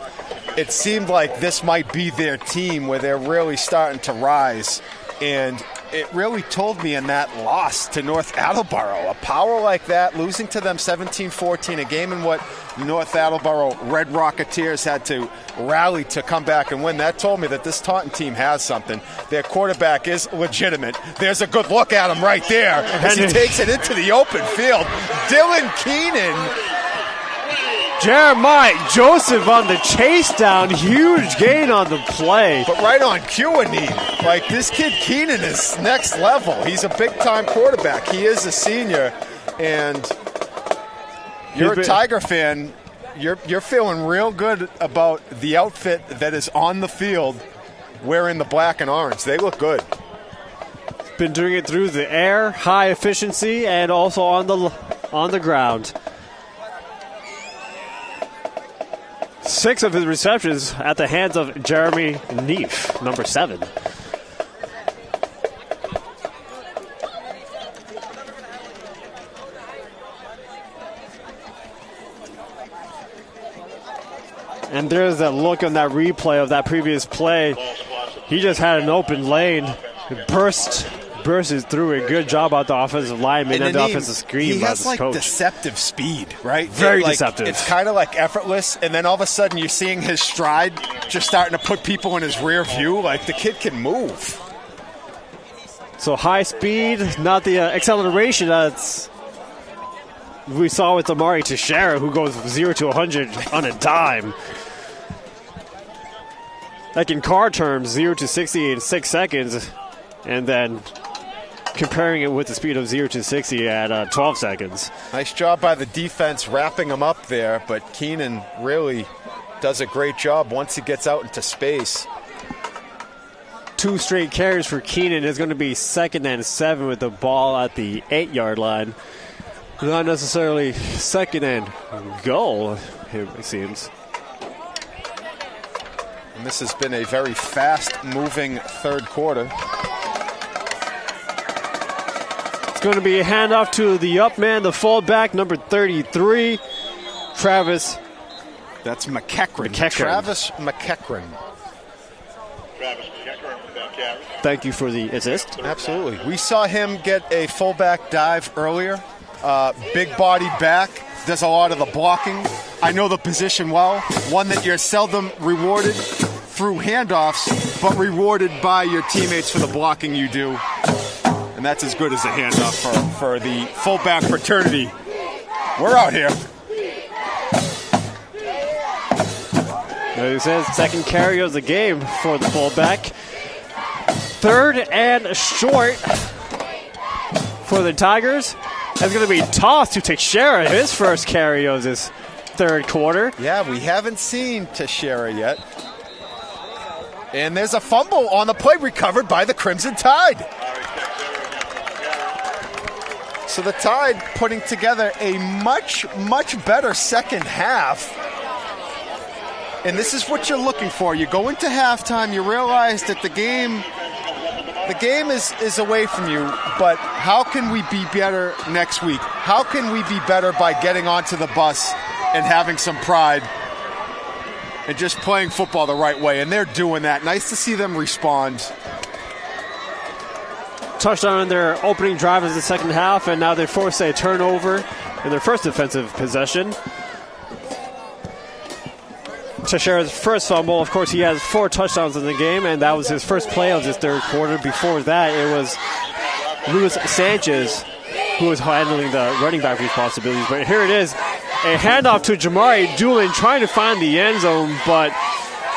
it seemed like this might be their team where they're really starting to rise. And it really told me in that loss to North Attleboro, a power like that, losing to them 17-14, a game in what North Attleboro Red Rocketeers had to rally to come back and win. That told me that this Taunton team has something. Their quarterback is legitimate. There's a good look at him right there as he takes it into the open field. Dylan Keenan. Jeremiah Joseph on the chase down. Huge gain on the play. But right on cue, like this kid Keenan is next level. He's a big-time quarterback. He is a senior. And you're a Tiger fan. You're feeling real good about the outfit that is on the field wearing the black and orange. They look good. Been doing it through the air, high efficiency, and also on the ground. 6 of his receptions at the hands of Jeremy Neef, number 7. And there's that look on that replay of that previous play. He just had an open lane. Bursts through it. Good job out the offensive lineman and the offensive screen by his coach. He has deceptive speed, right? Very deceptive. It's kind of like effortless, and then all of a sudden you're seeing his stride just starting to put people in his rear view. Like the kid can move. So high speed, not the acceleration that's we saw with Amari Teixeira, who goes 0 to 100 on a dime. Like in car terms, 0 to 60 in 6 seconds, and then comparing it with the speed of 0 to 60 at 12 seconds. Nice job by the defense wrapping him up there, but Keenan really does a great job once he gets out into space. 2 straight carries for Keenan. Is going to be 2nd and 7 with the ball at the 8-yard line. Not necessarily 2nd and goal, it seems. And this has been a very fast-moving third quarter. It's going to be a handoff to the up man, the fullback, number 33, Travis. That's McEachran. Travis McEachran. Thank you for the assist. Absolutely. We saw him get a fullback dive earlier. Big body back, does a lot of the blocking. I know the position well. One that you're seldom rewarded through handoffs, but rewarded by your teammates for the blocking you do. And that's as good as a handoff for the fullback fraternity. We're out here. As he says, 2nd carry of the game for the fullback. 3rd and short for the Tigers. That's going to be tossed to Teixeira, his first carry of this third quarter. Yeah, we haven't seen Teixeira yet. And there's a fumble on the play recovered by the Crimson Tide. So the Tide putting together a much, much better second half. And this is what you're looking for. You go into halftime, you realize that the game is away from you, but how can we be better next week? How can we be better by getting onto the bus and having some pride and just playing football the right way? And they're doing that. Nice to see them respond. Touchdown in their opening drive of the second half, and now they force a turnover in their first defensive possession. Teixeira's first fumble, of course, he has 4 touchdowns in the game, and that was his first play of this third quarter. Before that, it was Luis Sanchez who was handling the running back responsibilities. But here it is, a handoff to Jamari Doolin trying to find the end zone, but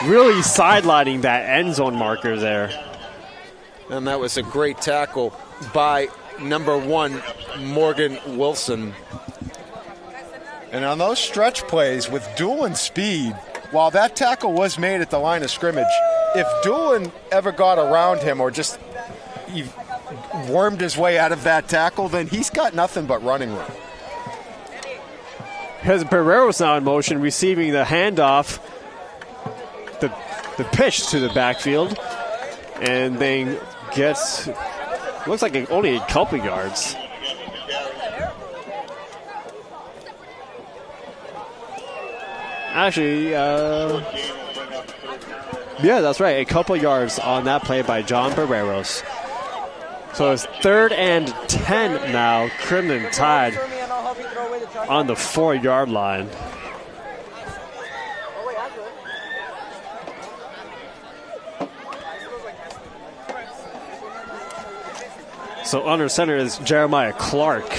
really sidelining that end zone marker there. And that was a great tackle by number 1, Morgan Wilson. And on those stretch plays with Doolin's speed, while that tackle was made at the line of scrimmage, if Doolin ever got around him or just he wormed his way out of that tackle, then he's got nothing but running room. Here's Barrero's now in motion, receiving the handoff, the pitch to the backfield, and then gets, looks like only a couple yards. Actually, yeah, that's right. A couple yards on that play by John Barreros. So it's 3rd and 10 now. Crimson Tide on the 4-yard line. So under center is Jeremiah Clark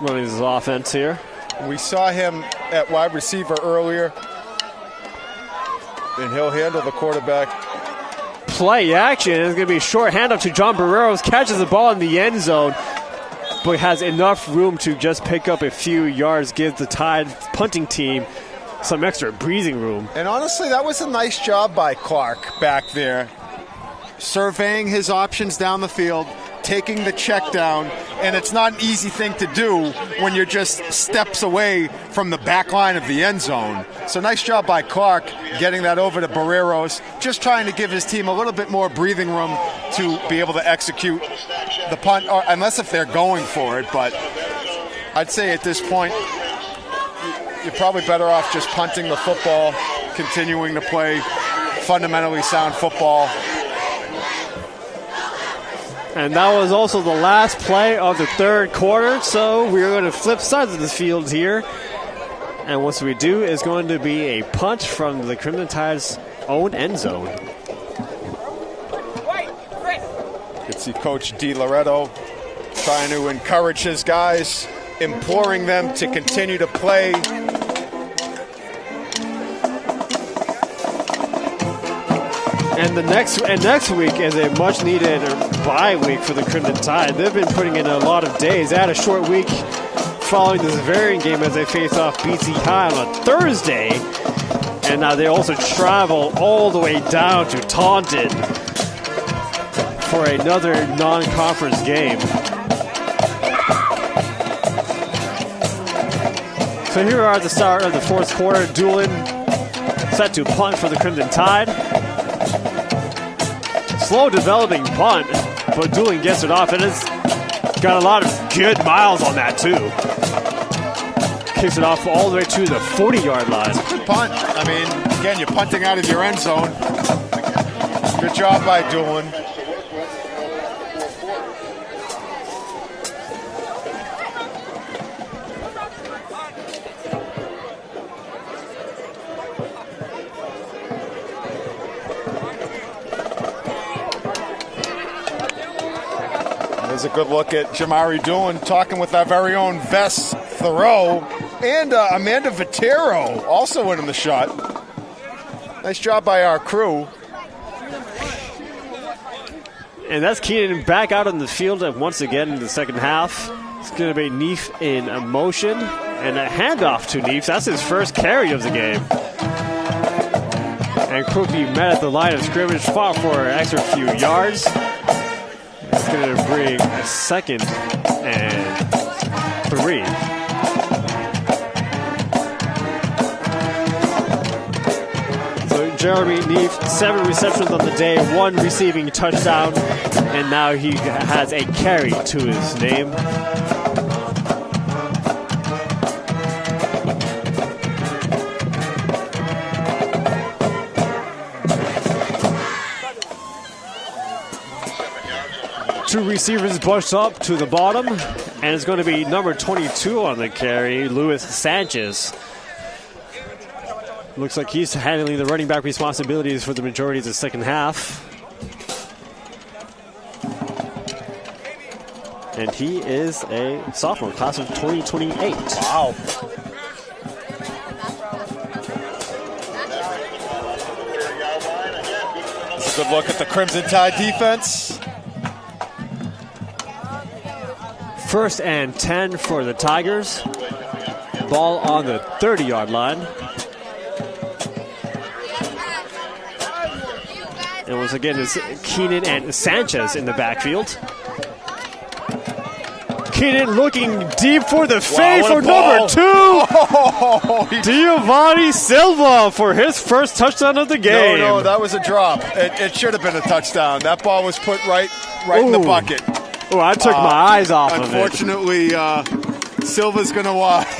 running his offense here. We saw him at wide receiver earlier, and he'll handle the quarterback. Play action. It's going to be a short handoff to John Barreros. Catches the ball in the end zone, but has enough room to just pick up a few yards, give the Tide punting team some extra breathing room. And honestly, that was a nice job by Clark back there, surveying his options down the field, taking the check down, and it's not an easy thing to do when you're just steps away from the back line of the end zone. So nice job by Clark getting that over to Barreros, just trying to give his team a little bit more breathing room to be able to execute the punt, or unless if they're going for it. But I'd say at this point, you're probably better off just punting the football, continuing to play fundamentally sound football. And that was also the last play of the 3rd quarter, so we're going to flip sides of the field here. And once we do, it's going to be a punt from the Crimson Tide's own end zone. You can see Coach DiLoretto trying to encourage his guys, imploring them to continue to play. And next week is a much-needed bye week for the Crimson Tide. They've been putting in a lot of days. They had a short week following this Varian game as they face off BC High on a Thursday. And now they also travel all the way down to Taunton for another non-conference game. So here are the start of the 4th quarter. Doolin set to punt for the Crimson Tide. Slow developing punt, but Doolin gets it off, and it's got a lot of good miles on that too. Kicks it off all the way to the 40-yard line. It's a good punt. I mean, again, you're punting out of your end zone. Good job by Doolin. There's a good look at Jamari Doolin talking with our very own Vess Thoreau and Amanda Vitero also in the shot. Nice job by our crew. And that's Keenan back out on the field once again in the second half. It's going to be Neef in motion and a handoff to Neef. That's his first carry of the game. And Crookie met at the line of scrimmage, fought for an extra few yards. It's going to bring a 2nd and 3. So Jeremy Neef, 7 receptions on the day, 1 receiving touchdown, and now he has a carry to his name. Two receivers bunched up to the bottom, and it's going to be number 22 on the carry, Luis Sanchez. Looks like he's handling the running back responsibilities for the majority of the second half. And he is a sophomore, class of 2028. Wow. That's a good look at the Crimson Tide defense. 1st and 10 for the Tigers. Ball on the 30-yard line. And once again, it's Keenan and Sanchez in the backfield. Keenan looking deep for the fade for number 2. Giovanni Silva for his first touchdown of the game. No, that was a drop. It should have been a touchdown. That ball was put right in the bucket. Oh, I took my eyes off of it. Unfortunately, Silva's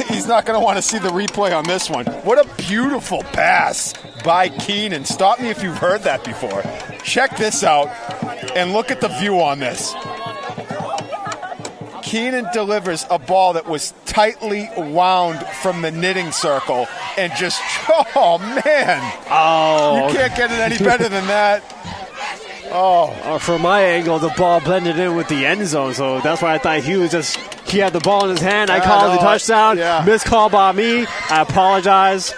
he's not gonna want to see the replay on this one. What a beautiful pass by Keenan. Stop me if you've heard that before. Check this out and look at the view on this. Keenan delivers a ball that was tightly wound from the knitting circle and just, oh man. Oh. You can't get it any better than that. Oh. From my angle, the ball blended in with the end zone, so that's why I thought he had the ball in his hand. I called the touchdown. Yeah. Missed call by me. I apologize.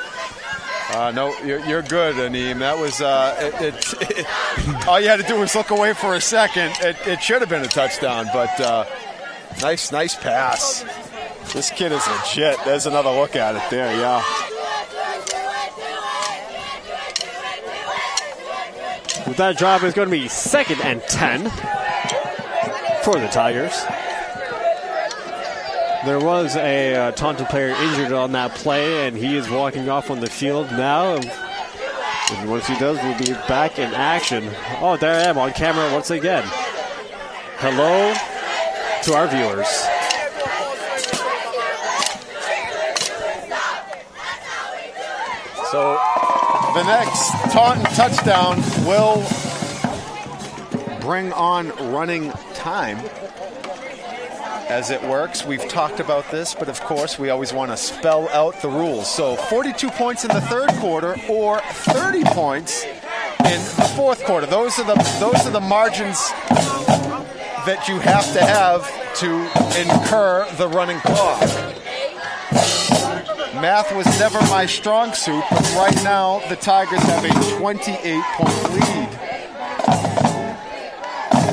No, you're good, Aneem. That was all you had to do was look away for a second. It should have been a touchdown, but nice pass. This kid is legit. There's another look at it there, yeah. With that drop, it's going to be 2nd and 10 for the Tigers. There was a Taunton player injured on that play, and he is walking off on the field now. And once he does, we'll be back in action. Oh, there I am on camera once again. Hello to our viewers. So the next Taunton touchdown will bring on running time as it works. We've talked about this, but of course we always want to spell out the rules. So 42 points in the third quarter or 30 points in the fourth quarter. Those are the margins that you have to incur the running clock. Math was never my strong suit, but right now the Tigers have a 28-point lead.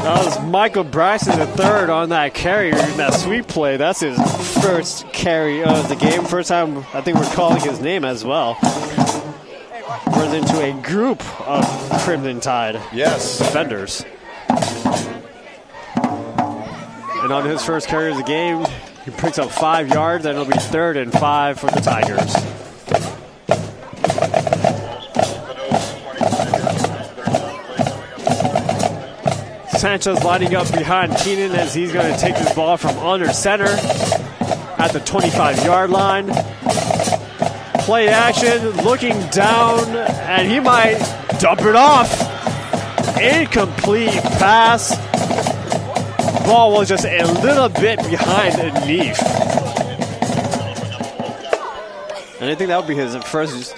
That was Michael Braxton III on that carry, that sweep play. That's his first carry of the game. First time I think we're calling his name as well. Runs into a group of Crimson Tide defenders. And on his first carry of the game, he picks up 5 yards, and it'll be 3rd and 5 for the Tigers. Sanchez lining up behind Keenan as he's going to take this ball from under center at the 25-yard line. Play action, looking down, and he might dump it off. Incomplete pass. Ball was just a little bit behind Neef. And I think that would be his first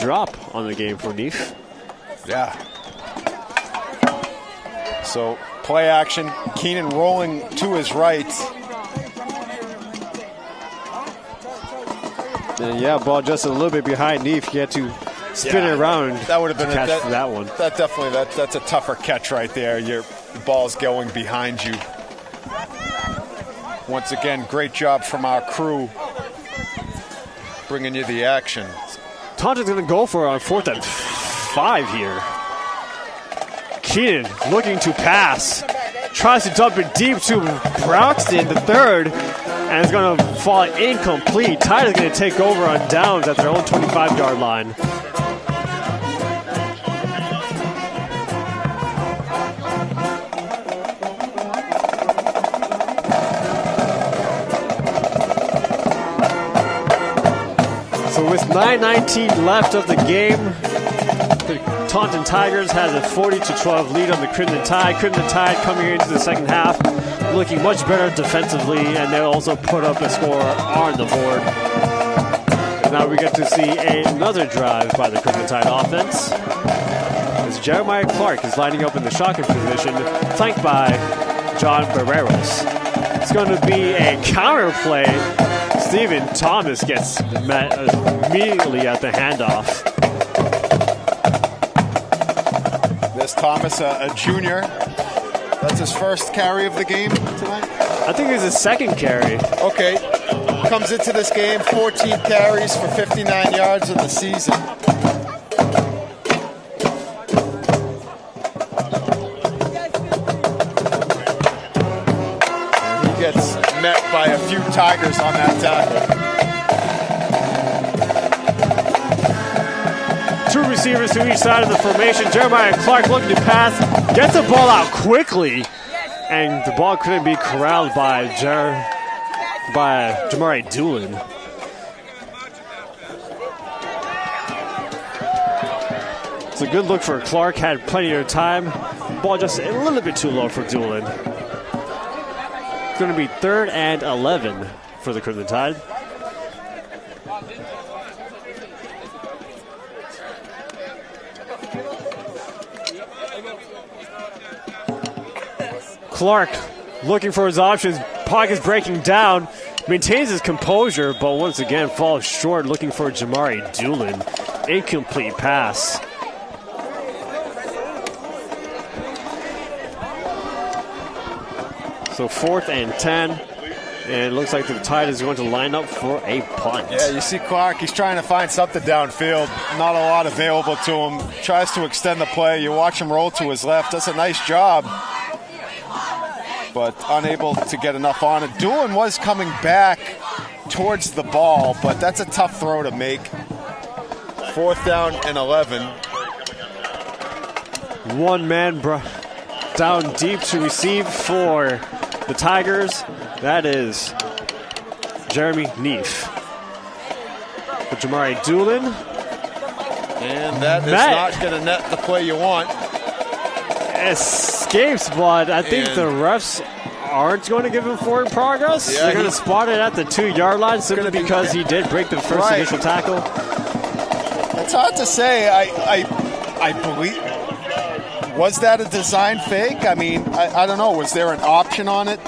drop on the game for Neef. Yeah. So play action, Keenan rolling to his right. And yeah, ball just a little bit behind Neef. He had to spin it around. That would have been that one. That's a tougher catch right there. Your ball's going behind you. Once again, great job from our crew bringing you the action. Taunton's going to go for it on 4th and 5 here. Keenan looking to pass. Tries to dump it deep to Braxton, the third, and it's going to fall incomplete. Tide is going to take over on downs at their own 25-yard line. So with 9:19 left of the game, the Taunton Tigers has a 40-12 lead on the Crimson Tide. Crimson Tide coming into the second half looking much better defensively, and they also put up a score on the board. And now we get to see another drive by the Crimson Tide offense. As Jeremiah Clark is lining up in the shotgun position, flanked by John Barreros. It's going to be a counter play. Stephen Thomas gets met immediately at the handoff. There's Thomas, a junior. That's his first carry of the game tonight? I think it's his second carry. Okay. Comes into this game, 14 carries for 59 yards in the season. And he gets met by a few Tigers on that tackle. Two receivers to each side of the formation. Jeremiah Clark looking to pass. Gets the ball out quickly. And the ball couldn't be corralled by Jamari Doolin. It's a good look for Clark, had plenty of time. Ball just a little bit too low for Doolin. It's going to be 3rd and 11 for the Crimson Tide. Clark looking for his options. Pockets breaking down. Maintains his composure, but once again falls short looking for Jamari Doolin. Incomplete pass. So 4th and 10. And it looks like the Tide is going to line up for a punt. Yeah, you see Clark, he's trying to find something downfield. Not a lot available to him. Tries to extend the play. You watch him roll to his left. Does a nice job, but unable to get enough on it. Doolin was coming back towards the ball, but that's a tough throw to make. 4th down and 11. One man down deep to receive for the Tigers. That is Jeremy Neef. With Jamari Doolin. And that is not going to net the play you want. Escapes, but I think the refs aren't going to give him forward progress. Yeah, they're going to spot it at the 2-yard line simply because he did break the first initial tackle. It's hard to say. I believe. Was that a design fake? I mean, I don't know. Was there an option on it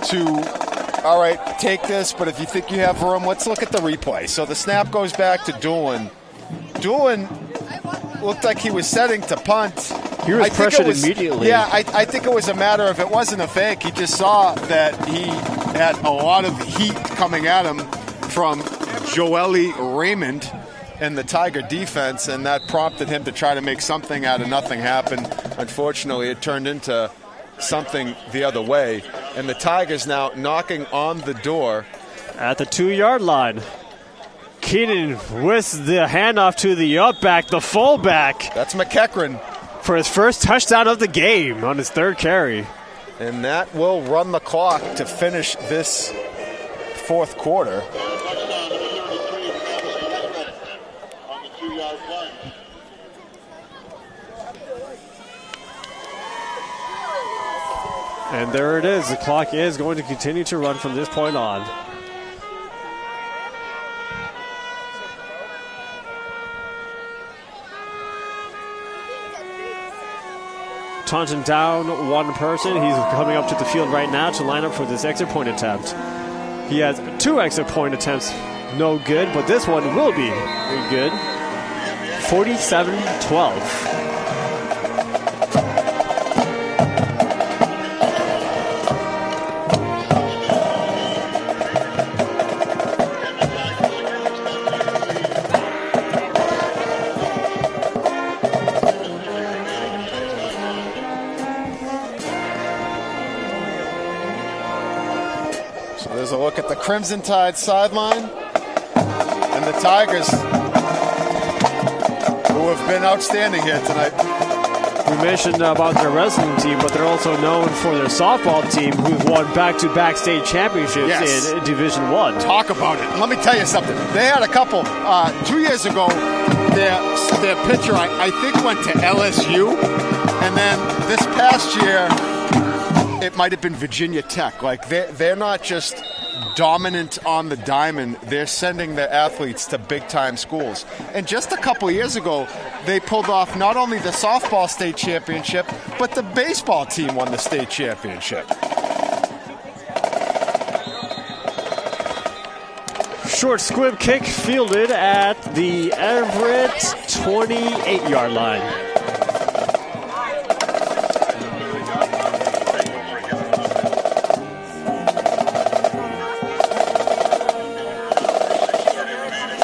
to, all right, take this, but if you think you have room, let's look at the replay. So the snap goes back to Doolin. Doolin looked like he was setting to punt. He was pressured immediately. Yeah, I think it was a matter of it wasn't a fake. He just saw that he had a lot of heat coming at him from Joely Raymond and the Tiger defense, and that prompted him to try to make something out of nothing happen. Unfortunately, it turned into something the other way, and the Tigers now knocking on the door. At the 2-yard line. Keenan with the handoff to the upback, the fullback. That's McEachran. For his first touchdown of the game on his 3rd carry. And that will run the clock to finish this 4th quarter. And there it is. The clock is going to continue to run from this point on. Taunton down one person. He's coming up to the field right now to line up for this exit point attempt. He has 2 exit point attempts, no good, but this one will be good. 47-12. There's a look at the Crimson Tide sideline and the Tigers, who have been outstanding here tonight. We mentioned about their wrestling team, but they're also known for their softball team, who've won back-to-back state championships in Division I. Talk about it. Let me tell you something. They had a couple. 2 years ago, their pitcher, I think, went to LSU, and then this past year, it might have been Virginia Tech. Like, they're not just dominant on the diamond, they're sending their athletes to big-time schools. And just a couple years ago, they pulled off not only the softball state championship, but the baseball team won the state championship. Short squib kick fielded at the Everett 28-yard line.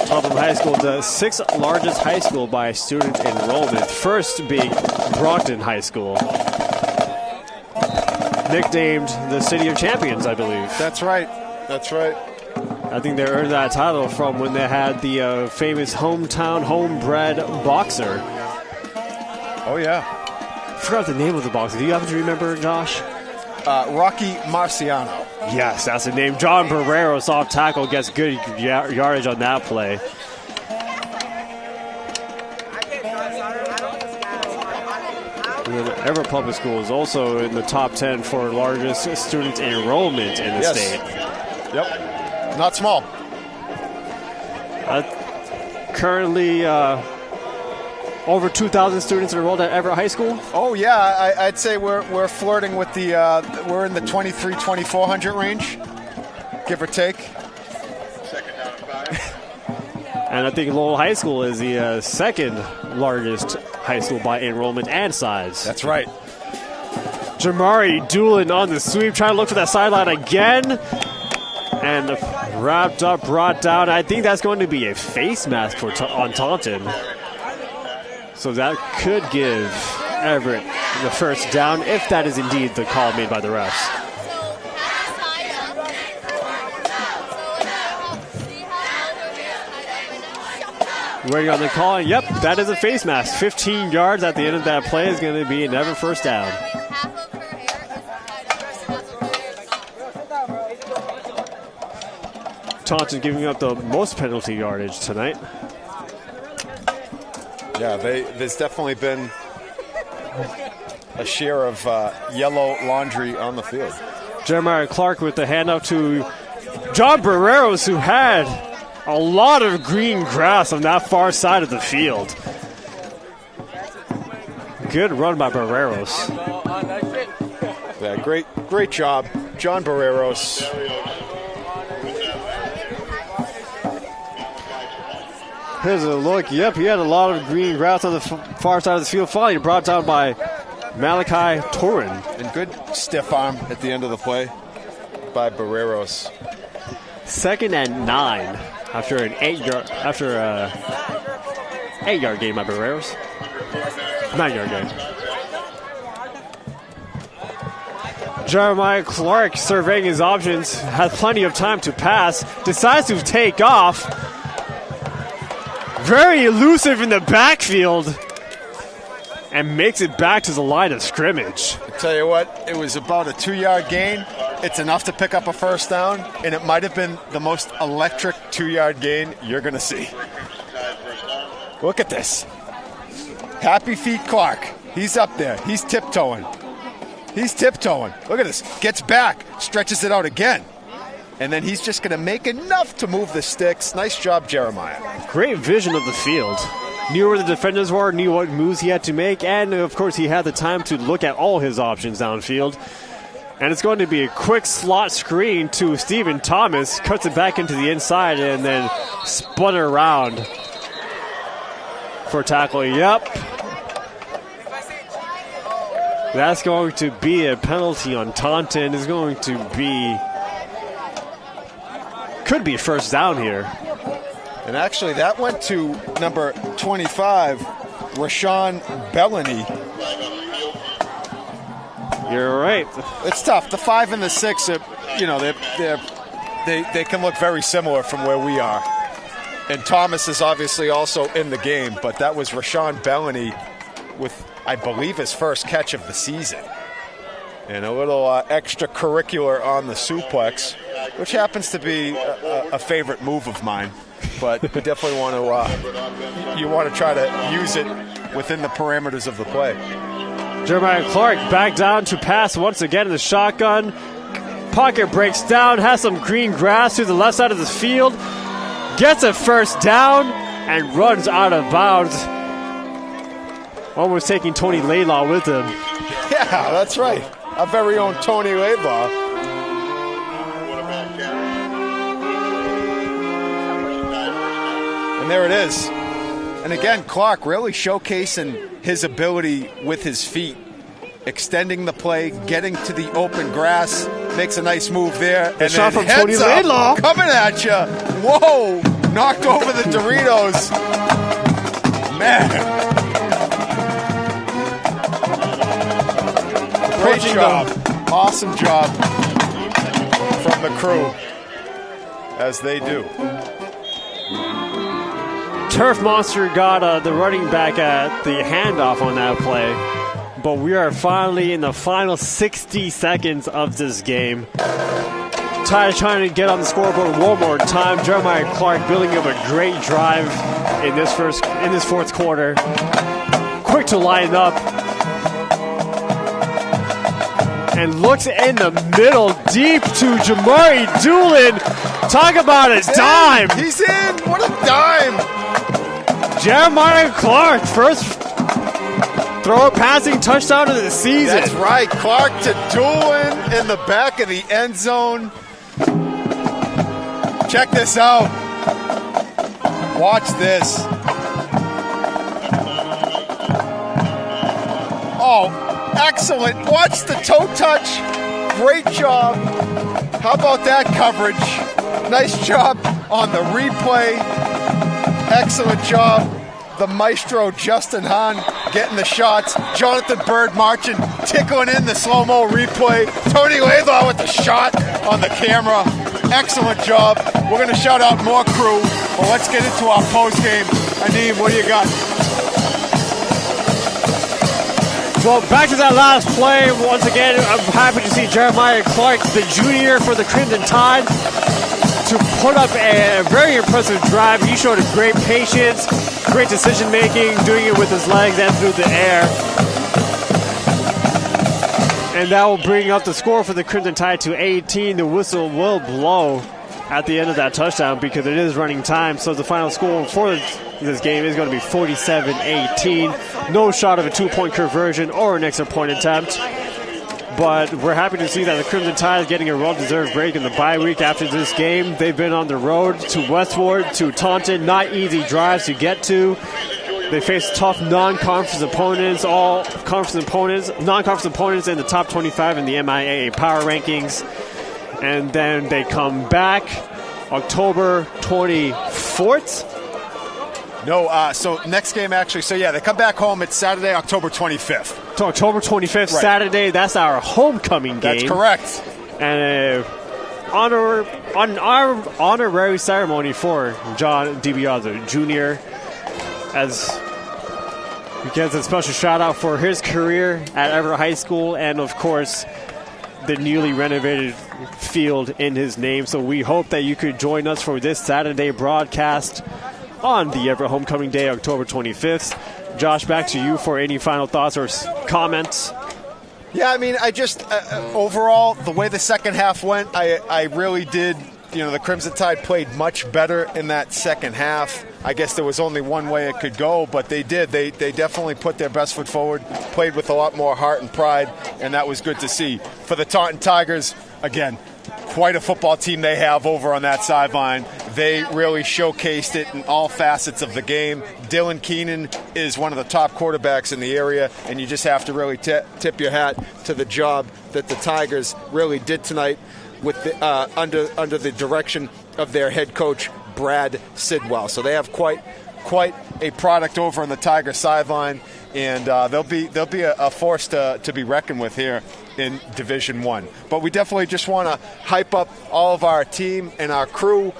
Taunton High School, the 6th largest high school by student enrollment, first being Brockton High School. Nicknamed the City of Champions, I believe. That's right. That's right. I think they earned that title from when they had the famous hometown homebred boxer. Oh, yeah. I forgot the name of the boxer. Do you happen to remember, Josh? Rocky Marciano. Yes, that's the name. John Barrero, soft tackle, gets good yardage on that play. And then Everett Public School is also in the top 10 for largest student enrollment in the state. Yep, not small. Currently over 2,000 students enrolled at Everett High School. Oh yeah, I'd say we're flirting with the we're in the 2,400 range, give or take. Second down and 5. And I think Lowell High School is the second largest high school by enrollment and size. That's right. Jamari Doolin on the sweep, trying to look for that sideline again. And wrapped up, brought down. I think that's going to be a face mask on Taunton. So that could give Everett the first down, if that is indeed the call made by the refs. Waiting on the call, and yep, that is a face mask. 15 yards at the end of that play is going to be an Everett first down. Taunton giving up the most penalty yardage tonight. Yeah, there's definitely been a share of yellow laundry on the field. Jeremiah Clark with the handoff to John Barreros, who had a lot of green grass on that far side of the field. Good run by Barreros. Yeah, great job, John Barreros. Here's a look. Yep, he had a lot of green grass on the far side of the field. Finally brought down by Malachi Torin. And good stiff arm at the end of the play by Barreros. 2nd and 9 after an 8-yard gain by Barreros. 9-yard gain. Jeremiah Clark surveying his options, has plenty of time to pass, decides to take off. Very elusive in the backfield and makes it back to the line of scrimmage. I tell you what, it was about a 2-yard gain. It's enough to pick up a first down, and it might have been the most electric 2-yard gain you're going to see. Look at this. Happy Feet Clark. He's up there. He's tiptoeing. Look at this. Gets back, stretches it out again. And then he's just going to make enough to move the sticks. Nice job, Jeremiah. Great vision of the field. Knew where the defenders were, knew what moves he had to make, and of course he had the time to look at all his options downfield. And it's going to be a quick slot screen to Stephen Thomas. Cuts it back into the inside and then spun around for a tackle. Yep. That's going to be a penalty on Taunton. It's going to be... could be a first down here. And actually, that went to number 25, Rashawn Bellany. You're right. It's tough. The 5 and the 6, they can look very similar from where we are. And Thomas is obviously also in the game, but that was Rashawn Bellany with, I believe, his first catch of the season. And a little extracurricular on the suplex, which happens to be a favorite move of mine. But you definitely want to try to use it within the parameters of the play. Jeremiah Clark back down to pass once again in the shotgun. Pocket breaks down, has some green grass to the left side of the field, gets a first down, and runs out of bounds. Almost taking Tony Laidlaw with him. Yeah, that's right. Our very own Tony Laidlaw. And there it is. And again, Clark really showcasing his ability with his feet, extending the play, getting to the open grass, makes a nice move there. And shot from Tony Laidlaw. Coming at you. Whoa! Knocked over the Doritos. Man. Great job. Awesome job from the crew, as they do. Turf Monster got the running back at the handoff on that play. But we are finally in the final 60 seconds of this game. Tide trying to get on the scoreboard one more time. Jeremiah Clark building up a great drive in this fourth quarter. Quick to line up. And looks in the middle, deep to Jamari Doolin. Talk about a dime. He's in. What a dime. Jeremiah Clark, first throw passing touchdown of the season. That's right. Clark to Doolin in the back of the end zone. Check this out. Watch this. Oh, excellent. Watch the toe touch. Great job. How about that coverage? Nice job on the replay. Excellent job. The maestro, Justin Hahn, getting the shots. Jonathan Bird marching, tickling in the slow-mo replay. Tony Laidlaw with the shot on the camera. Excellent job. We're going to shout out more crew, but let's get into our post-game. Aneem, what do you got? Well, back to that last play. Once again, I'm happy to see Jeremiah Clark, the junior for the Crimson Tide, to put up a very impressive drive. He showed a great patience, great decision-making, doing it with his legs and through the air. And that will bring up the score for the Crimson Tide to 18. The whistle will blow at the end of that touchdown because it is running time. So the final score for this game is going to be 47-18. No shot of a two-point conversion or an extra point attempt. But we're happy to see that the Crimson Tide is getting a well-deserved break in the bye week after this game. They've been on the road to Westward, to Taunton. Not easy drives to get to. They face tough non-conference opponents, non-conference opponents in the top 25 in the MIAA power rankings. And then they come back October 24th. No, so next game actually. So yeah, they come back home. It's Saturday, October 25th. So October 25th, right. Saturday. That's our homecoming game. That's correct. And our honorary ceremony for John DiBiase Jr. as he gets a special shout out for his career at Everett High School, and of course the newly renovated field in his name. So we hope that you could join us for this Saturday broadcast on the Everett Homecoming Day, October 25th. Josh, back to you for any final thoughts or comments. Yeah, I mean, I just, overall, the way the second half went, I really did, the Crimson Tide played much better in that second half. I guess there was only one way it could go, but they did. They definitely put their best foot forward, played with a lot more heart and pride, and that was good to see. For the Taunton Tigers, again, quite a football team they have over on that sideline. They really showcased it in all facets of the game. Dylan Keenan is one of the top quarterbacks in the area, and you just have to really tip your hat to the job that the Tigers really did tonight with the, under the direction of their head coach, Brad Sidwell. So they have quite a product over on the Tiger sideline, and they'll be a force to be reckoned with here in Division I. But we definitely just want to hype up all of our team and our crew,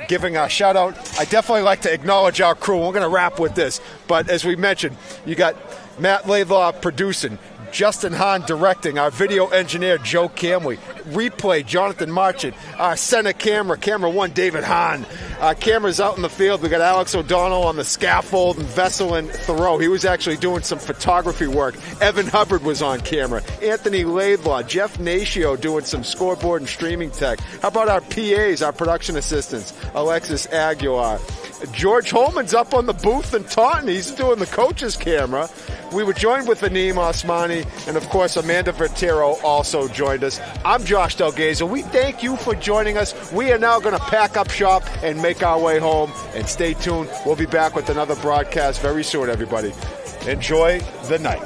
giving a shout out. I definitely like to acknowledge our crew. We're going to wrap with this, but as we mentioned, you got Matt Laidlaw producing, Justin Hahn directing, our video engineer Joe Camley, replay Jonathan Marchant, our center camera one David Hahn, cameras out in the field. We got Alex O'Donnell on the scaffold, and Vessel and Thoreau. He was actually doing some photography work. Evan Hubbard was on camera. Anthony Laidlaw, Jeff Natio doing some scoreboard and streaming tech. How about our PAs, our production assistants, Alexis Aguilar. George Holman's up on the booth in Taunton. He's doing the coach's camera. We were joined with Aneem Osmani, and of course Amanda Vertero also joined us. I'm Josh Delgazo. We thank you for joining us. We are now going to pack up shop and make our way home. And stay tuned. We'll be back with another broadcast very soon, everybody. Enjoy the night.